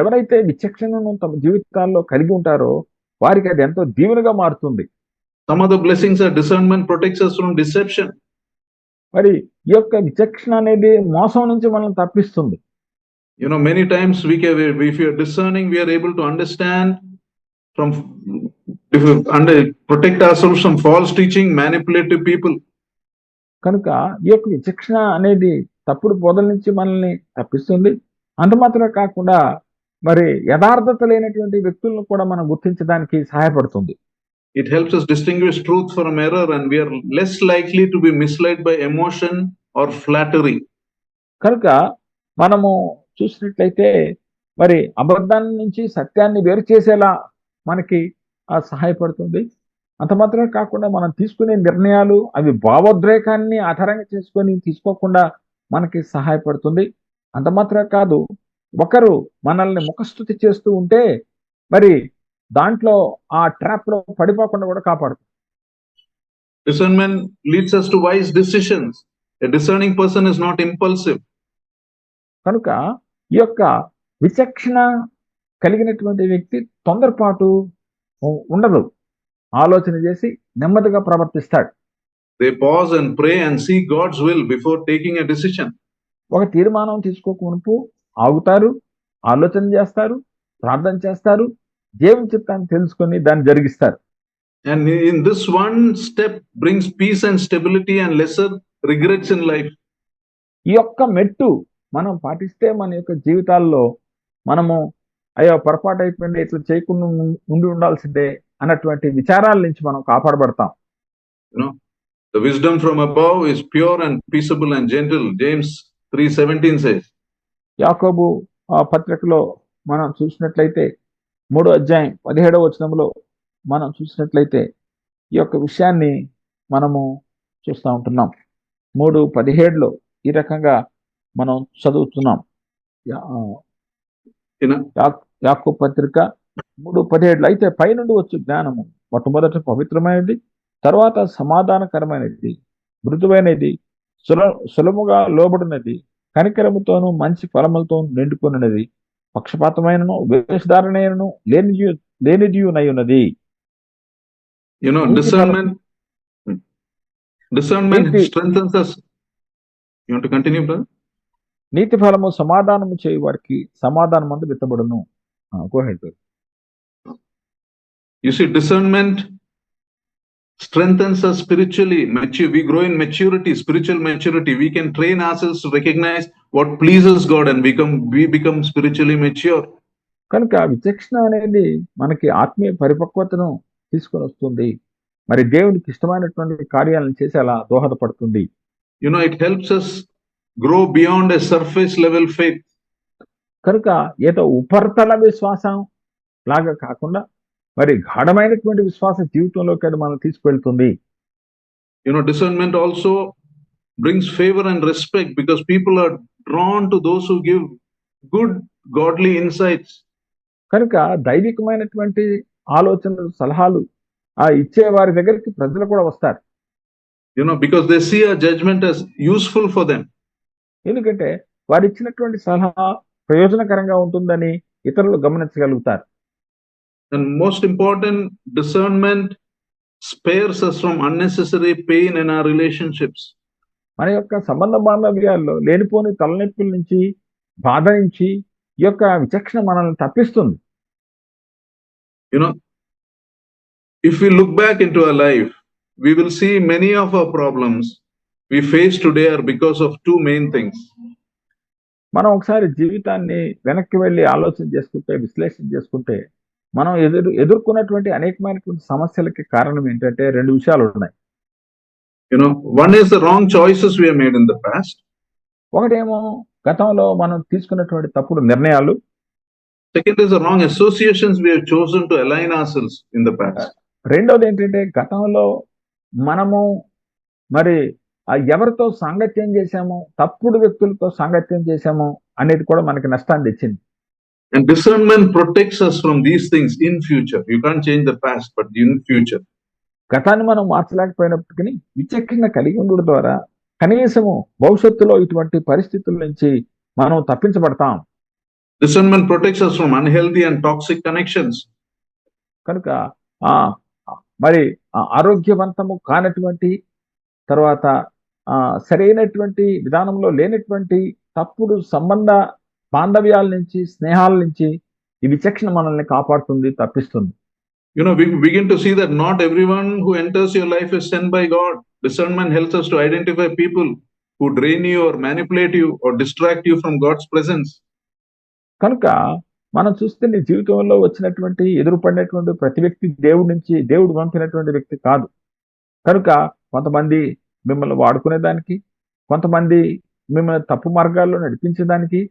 ఎవరైతే విచక్షణను తమ జీవితాల్లో కలిగి ఉంటారో వారికి అది ఎంతో దీవెనగా మారుతుంది. Some of the blessings are discernment protects us from deception. మరి ఈ యొక్క విచక్షణ అనేది మోసం నుంచి మనం తప్పిస్తుంది. You know, many times if you are discerning, we are able to understand protect ourselves from false teaching, manipulative people. కనుక ఈ యొక్క విచక్షణ అనేది తప్పుడు బోధల నుంచి మనల్ని తప్పిస్తుంది. అంత మాత్రమే కాకుండా మరి యథార్థత లేనటువంటి వ్యక్తులను కూడా మనం గుర్తించడానికి సహాయపడుతుంది. It helps us distinguish truth from error, and we are less likely to be misled by emotion or flattery. కనుక మనము చూసినట్లయితే మరి అబద్ధాన్ని నుంచి సత్యాన్ని వేరు చేసేలా మనకి సహాయపడుతుంది. అంత మాత్రమే కాకుండా మనం తీసుకునే నిర్ణయాలు అవి భావోద్రేకాన్ని ఆధారంగా చేసుకొని తీసుకోకుండా మనకి సహాయపడుతుంది. అంత మాత్రమే కాదు, ఒకరు మనల్ని ముఖస్తుతి చేస్తూ ఉంటే మరి దాంట్లో ఆ ట్రాప్ లో పడిపోకుండా కూడా కాపాడుతుంది. Discernment leads us to wise decisions. A discerning person is not impulsive. కనుక ఈ యొక్క విచక్షణ కలిగినటువంటి వ్యక్తి తొందరపాటు ఉండదు, ఆలోచన చేసి నెమ్మదిగా ప్రవర్తిస్తాడు. They pause and pray and seek God's will before taking a decision. ఒక తీర్మానం తీసుకోకమునుపు ఆగుతారు, ఆలోచన చేస్తారు, ప్రార్థన చేస్తారు, దేవుని చిత్తాన్ని తెలుసుకొని దాన్ని జరిగిస్తారు. And in this one step brings peace and stability and lesser regrets in life. ఈ యొక్క మెట్టు మనం పాటిస్తే మన యొక్క జీవితాల్లో మనము అయ్యో పొరపాటు అయిపోయింది, ఇట్లా చేయకుండా ఉండాల్సిందే అన్నటువంటి విచారాల నుంచి మనం కాపాడబడతాం. You know, the wisdom from above is pure and peaceable and gentle. James 3:17 says. యాకోబు పత్రికలో మనం చూసినట్లయితే 3వ అధ్యాయం 17వ వచనంలో మనం చూసినట్లయితే ఈ యొక్క విషయాన్ని మనము చూస్తూ ఉంటున్నాం. 3:17లో ఈ రకంగా మనం చదువుతున్నాం. యాకోబు పత్రిక 3:17 అయితే పైనుండి వచ్చు జ్ఞానము మొట్టమొదట పవిత్రమైనది, తర్వాత సమాధానకరమైనది, మృదువైనది, సులభముగా లోబడినది, కనికరముతోనూ మంచి ఫలములతో నిండుకున్నది, పక్షపాతమైనను వేషధారణైనను లేనిదియునై ఉన్నది. You know, discernment strengthens us. You want to continue, brother? నీతి ఫలము సమాధానము చేయు వారికి సమాధానమందు విత్తబడును. Go ahead, brother. You see, discernment strengthens us spiritually. We grow in maturity, spiritual maturity. We can train ourselves to recognize what pleases God and we become spiritually mature. కనుక విచక్షణ అనేది మనకి ఆత్మీయ పరిపక్వతను తీసుకొని వస్తుంది. మరి దేవునికి ఇష్టమైనటువంటి కార్యాలను చేసేలా దోహదపడుతుంది. You know, it helps us grow beyond a surface level faith. కనుక ఏదో ఉపరితల విశ్వాసం లాగా కాకుండా మరి గాఢమైనటువంటి విశ్వాస జీవితంలోకి అది మనం తీసుకెళ్తుంది. You know, discernment also brings favor and respect because people are drawn to those who give good godly insights. కనుక దైవికమైనటువంటి ఆలోచనలు, సలహాలు ఇచ్చే వారి దగ్గరికి ప్రజలు కూడా వస్తారు. You know, because they see a judgment as useful for them. ఎందుకంటే వారు ఇచ్చినటువంటి సలహా ప్రయోజనకరంగా ఉంటుందని ఇతరులు గమనించగలుగుతారు. And most important, discernment spares us from unnecessary pain in our relationships. మన యొక్క సంబంధ బాంధవ్యాల్లో లేనిపోని తలనొప్పుల నుంచి, బాధ నుంచి ఈ యొక్క విచక్షణ మనల్ని తప్పిస్తుంది. You know, if we look back into our life, we will see many of our problems we face today are because of two main things. మనం ఒకసారి జీవితాన్ని వెనక్కి వెళ్ళి ఆలోచన చేసుకుంటే, విశ్లేషణ చేసుకుంటే మనం ఎదుర్కొన్నటువంటి అనేకమైనటువంటి సమస్యలకి కారణం ఏంటంటే 2 విషయాలు ఉన్నాయి. You know, one is the wrong choices we have made in the past. ఒకటేమో గతంలో మనం తీసుకున్నటువంటి తప్పుడు నిర్ణయాలు. Second is the wrong associations we have chosen to align ourselves in the past. రెండోది ఏంటంటే గతంలో మనము మరి ఎవరితో సాంగత్యం చేశాము, తప్పుడు వ్యక్తులతో సాంగత్యం చేశాము అనేది కూడా మనకి నష్టాన్ని తెచ్చింది. And discernment protects us from these things in future. You can't change the past, but in future. గతాన్ని మనం మార్చలేకపోయినప్పటికీ విచక్షణ కలిగి ఉండడం ద్వారా కనీసము భవిష్యత్తులో ఇటువంటి పరిస్థితుల నుంచి మనం తప్పించబడతాం. Discernment protects us from unhealthy and toxic connections. కనుక మరి ఆరోగ్యవంతము కానటువంటి తర్వాత సరైనటువంటి విధానంలో లేనటువంటి తప్పుడు సంబంధ బాంధవ్యాల నుంచి, స్నేహాల నుంచి ఈ విచక్షణ మనల్ని కాపాడుతుంది, తప్పిస్తుంది. You know, we begin to see that not everyone who enters your life is sent by God. Discernment helps us to identify people who drain you or manipulate you or distract you from God's presence. కనుక మనం చూస్తే నీ జీవితంలో వచ్చినటువంటి ఎదురుపడినటువంటి ప్రతి వ్యక్తి దేవుడు పంపినటువంటి వ్యక్తి కాదు. కనుక కొంతమంది మిమ్మల్ని వాడుకునేదానికి, కొంతమంది మిమ్మల్ని తప్పు మార్గాల్లో నడిపించేదానికి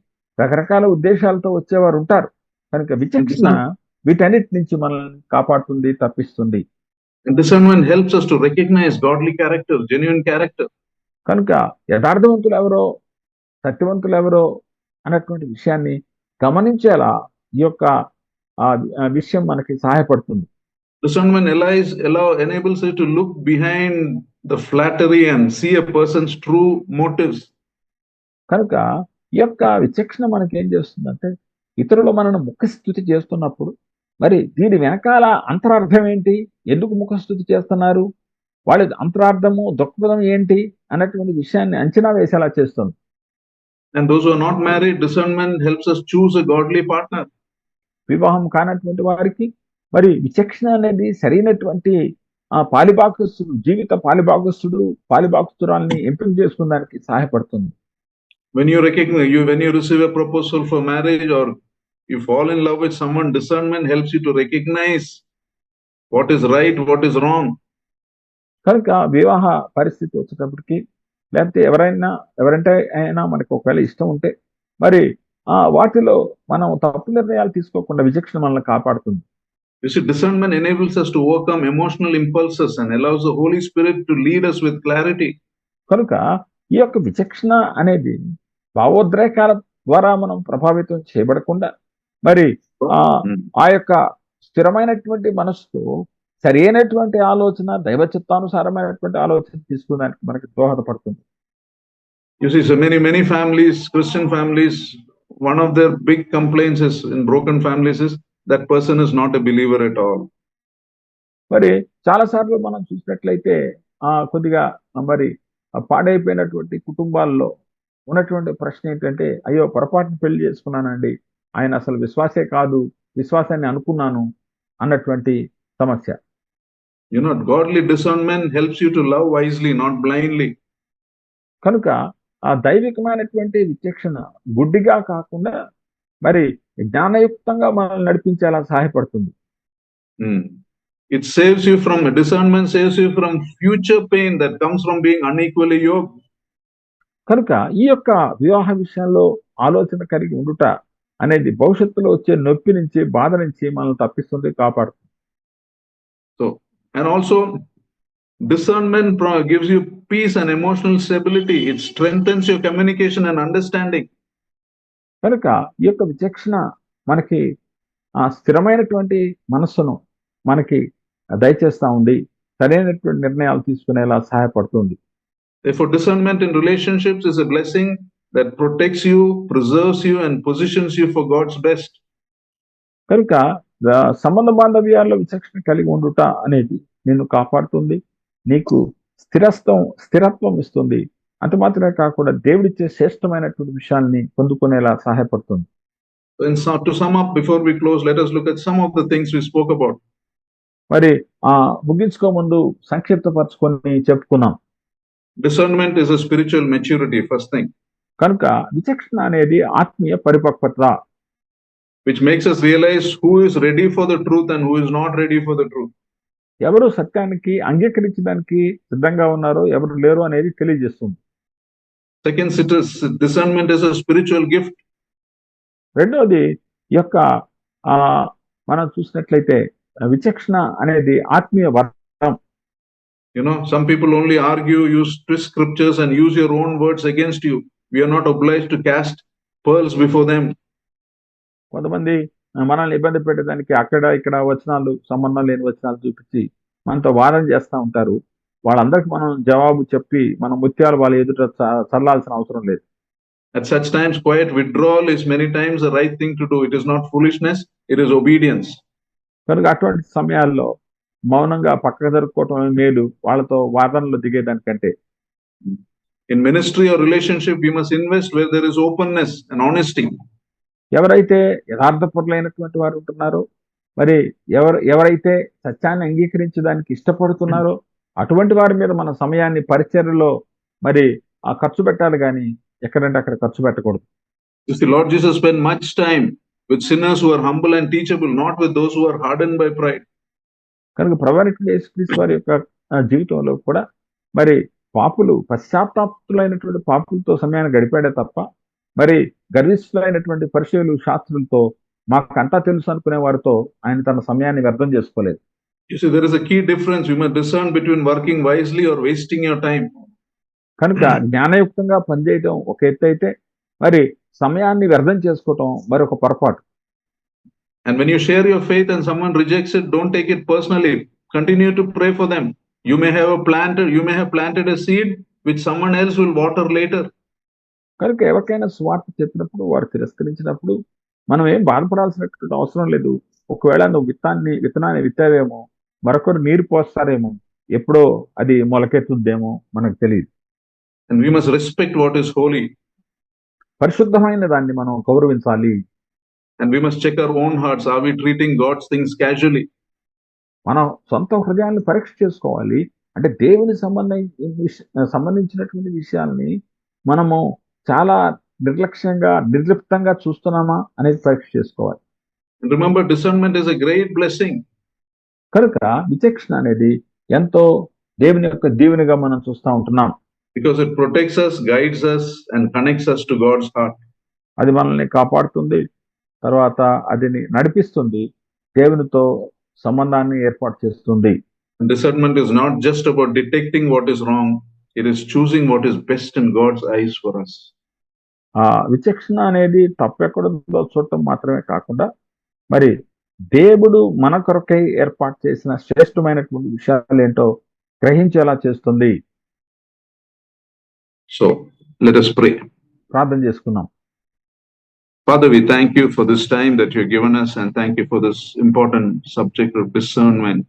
రకరకాల ఉద్దేశాలతో వచ్చేవారు ఉంటారు. కనుక విచక్షణ వీటన్నిటి నుంచి మనల్ని కాపాడుతుంది, తప్పిస్తుంది. And discernment helps us to recognize godly character, genuine character. కనుక యథార్థవంతులు ఎవరో, సత్యవంతులు ఎవరో అన్నటువంటి విషయాన్ని గమనించేలా ఈ యొక్క విషయం మనకి సహాయపడుతుంది. Discernment enables us to look behind the flattery and see a person's true motives. కనుక ఈ యొక్క విచక్షణ మనకి ఏం చేస్తుందంటే, ఇతరులు మనను ముఖస్తుతి చేస్తున్నప్పుడు మరి దీని వెనకాల అంతరార్థం ఏంటి, ఎందుకు ముఖస్తుతి చేస్తున్నారు, వాళ్ళ అంతరార్థము దృక్పథం ఏంటి అన్నటువంటి విషయాన్ని అంచనా వేసేలా చేస్తుంది. And those who are not married, discernment helps us choose a godly partner. వివాహం కానటువంటి వారికి మరి విచక్షణ అనేది సరైనటువంటి పాలిభాగస్తుడు, జీవిత పాలిభాగస్తురాల్ని ఎంపిక చేసుకునేదానికి సహాయపడుతుంది. When you receive a proposal for marriage or you fall in love with someone, discernment helps you to recognize what is right, what is wrong. కనుక వివాహ పరిస్థితి వచ్చేటప్పటికి, లేకపోతే ఎవరంటే అయినా మనకు ఒకవేళ ఇష్టం ఉంటే మరి వాటిలో మనం తప్పు నిర్ణయాలు తీసుకోకుండా విచక్షణ మనల్ని కాపాడుతుంది. You see, discernment enables us to overcome emotional impulses and allows the Holy Spirit to lead us with clarity. కనుక ఈ యొక్క విచక్షణ అనేది భావోద్రేకాల ద్వారా మనం ప్రభావితం చేయబడకుండా మరి ఆ యొక్క స్థిరమైనటువంటి మనసుతో సరైనటువంటి ఆలోచన, దైవ చిత్తానుసారమైనటువంటి ఆలోచన తీసుకోవడానికి మనకి దోహదపడుతుంది. You see, so many families, Christian families, one of their big complaints is in broken families is that person is not a believer at all. మరి చాలా సార్లు మనం చూసినట్లయితే కొద్దిగా మరి పాడైపోయినటువంటి కుటుంబాల్లో ఉన్నటువంటి ప్రశ్న ఏంటంటే, అయ్యో పొరపాటున పెళ్లి చేసుకున్నానండి, ఆయన అసలు విశ్వాసే కాదు, విశ్వాసాన్ని అనుకున్నాను అన్నటువంటి సమస్య. You know, godly discernment helps you to love wisely, not blindly. కనుక ఆ దైవికమైనటువంటి విచక్షణ గుడ్డిగా కాకుండా మరి జ్ఞానయుక్తంగా మనల్ని నడిపించేలా సహాయపడుతుంది. It saves you from discernment, saves you from future pain that comes from being unequally yoked. కనుక ఈ యొక్క వివాహ విషయంలో ఆలోచన కలిగి ఉండుట అనేది భవిష్యత్తులో వచ్చే నొప్పి నుంచి, బాధ నుంచి మనల్ని తప్పిస్తుంది, కాపాడుతుంది. So, and also discernment gives you peace and emotional stability. It strengthens your communication and understanding. కనుక ఈ యొక్క విచక్షణ మనకి స్థిరమైనటువంటి మనస్సును మనకి దయచేస్తా ఉంది, సరైనటువంటి నిర్ణయాలు తీసుకునేలా సహాయపడుతుంది. Therefore, discernment in relationships is a blessing that protects you, preserves you and positions you for God's best. కనుక సంబంధ బాంధవ్యాల్లో విచక్షణ కలిగి ఉండుట అనేది నిన్ను కాపాడుతుంది, నీకు స్థిరత్వం ఇస్తుంది. అంత మాత్రమే కాకుండా దేవుడిచ్చే శ్రేష్టమైనటువంటి విషయాల్ని పొందుకునేలా సహాయపడుతుంది. To sum up, before we close, let us look at some of the things we spoke about. మరి ముగించుకో ముందు సంక్షిప్తపరచుకొని చెప్పుకున్నాం. Discernment is a spiritual maturity, first thing. కనుక విచక్షణ అనేది ఆత్మీయ పరిపక్వత, which makes us realize who is ready for the truth and who is not ready for the truth. ఎవరు సత్యానికి అంగీకరించడానికి సిద్ధంగా ఉన్నారో, ఎవరు లేరు అనేది తెలియజేస్తుంది. Second, discernment is a spiritual gift. రెండోది ఈ యొక్క మనం చూసినట్లయితే విచక్షణ అనేది ఆత్మీయ వరం. You know, some people only argue, use twist scriptures and use your own words against you. We are not obliged to cast pearls before them. కొంతమంది మనల్ని ఇబ్బంది పెట్టడానికి అక్కడ ఇక్కడ వచనాలు, సంబంధం లేని వచనాలు చూపించి మనతో వాదన చేస్తూ ఉంటారు. వాళ్ళందరికీ మనం జవాబు చెప్పి మనం ముత్యాలు వాళ్ళ ఎదుట చల్లాల్సిన అవసరం లేదు. At such times, quiet withdrawal is many times the right thing to do. It is not foolishness, it is obedience. కనుక అటువంటి సమయాల్లో మౌనంగా పక్కకు జరుపుకోవటం మేలు వాళ్ళతో వాదనలు దిగేదానికంటే. In ministry or relationship, we must invest where there is openness and honesty. ఎవరైతే యథార్థపరులైనటువంటి వారు ఉంటున్నారో, మరి ఎవరైతే సత్యాన్ని అంగీకరించడానికి ఇష్టపడుతున్నారో అటువంటి వారి మీద మన సమయాన్ని పరిచర్యలో మరి ఖర్చు పెట్టాలి కానీ ఎక్కడంటే అక్కడ ఖర్చు పెట్టకూడదు. You see, Lord Jesus spent much time with sinners who are humble and teachable, not with those who are hardened by pride. కనుక ప్రభువైనటువంటి యేసుక్రీస్తు వారి యొక్క జీవితంలో కూడా మరి పాపులు, పశ్చాత్తాపులైనటువంటి పాపులతో సమయాన్ని గడిపాడే తప్ప మరి గర్విష్ఠులైనటువంటి పరిచయులు, శాస్త్రులతో మాకంతా తెలుసు అనుకునే వారితో ఆయన తన సమయాన్ని వ్యర్థం చేసుకోలేదు. You see, there is a key difference. You must discern between working wisely or wasting your time. కనుక జ్ఞానయుక్తంగా పనిచేయడం ఒక ఎత్తు అయితే మరి సమయాన్ని వ్యర్థం చేసుకోవటం మరొక పొరపాటు. And when you share your faith and someone rejects it, don't take it personally. Continue to pray for them. You may have planted a seed which someone else will water later. కనుక ఎవరికైనా స్వార్థ చెప్పినప్పుడు వారు తిరస్కరించినప్పుడు మనం ఏం బాధపడాల్సినటువంటి అవసరం లేదు. ఒకవేళ నువ్వు విత్తనాన్ని విత్తావేమో, మరొకరు నీరు పోస్తారేమో, ఎప్పుడో అది మొలకెత్తుద్దేమో మనకు తెలియదు. And we must respect what is holy. పరిశుద్ధమైన దాన్ని మనం గౌరవించాలి. And we must check our own hearts. Are we treating God's things casually? మనం సొంత హృదయాన్ని పరీక్ష చేసుకోవాలి. అంటే దేవుని సంబంధించినటువంటి విషయాల్ని మనము చాలా నిర్లక్ష్యంగా, నిర్లిప్తంగా చూస్తున్నామా అనేది పరీక్ష చేసుకోవాలి. And remember, discernment is a great blessing. కనుక విచక్షణ అనేది ఎంతో దేవుని యొక్క దీవెనగా మనం చూస్తూ ఉంటున్నాం. Because it protects us, guides us, and connects us to God's heart. అది మనల్ని కాపాడుతుంది, తర్వాత అది నడిపిస్తుంది, దేవునితో సంబంధాన్ని ఏర్పాటు చేస్తుంది. And discernment is not just about detecting what is wrong, it is choosing what is best in God's eyes for us. విచక్షణ అనేది తప్పెక్కడుందో చూడటం మాత్రమే కాకుండా మరి దేవుడు మన కొరకై ఏర్పాటు చేసిన శ్రేష్టమైనటువంటి విషయాలు ఏంటో గ్రహించేలా చేస్తుంది. So let us pray. ప్రార్థన చేసుకుందాం. Father, we thank you for this time that you have given us, and thank you for this important subject of discernment.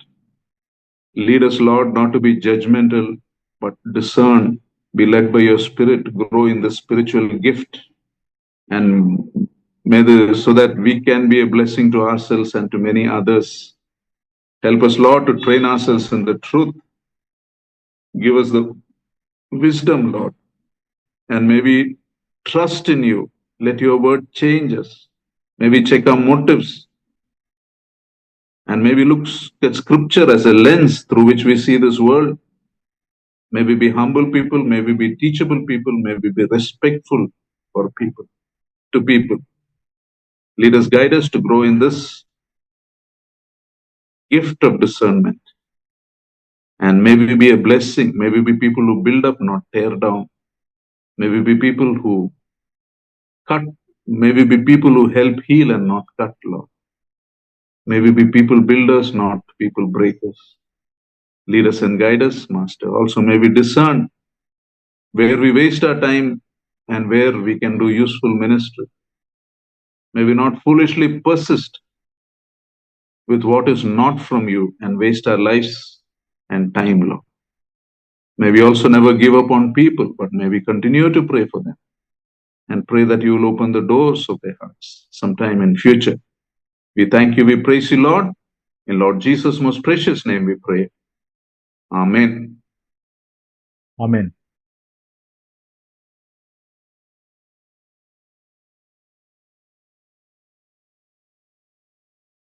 Lead us, Lord, not to be judgmental, but discern, be led by your Spirit, grow in the spiritual gift, and so that we can be a blessing to ourselves and to many others. Help us, Lord, to train ourselves in the truth. Give us the wisdom, Lord, and may we trust in you. Let your word change us. May we check our motives, and may we look at scripture as a lens through which we see this world. May we be humble people, may we be teachable people, may we be respectful for people, to people. Lead us, guide us to grow in this gift of discernment. And may we be a blessing, may we be people who build up, not tear down. May we be people who cut, may we be people who help heal and not cut, Lord. May we be people builders, not people breakers. Lead us and guide us, Master. Also may we discern where we waste our time and where we can do useful ministry. May we not foolishly persist with what is not from you and waste our lives and time, Lord. May we also never give up on people, but may we continue to pray for them and pray that you will open the doors of their hearts sometime in future. We thank you, we praise you, Lord. In Lord Jesus' most precious name we pray. Amen. Amen.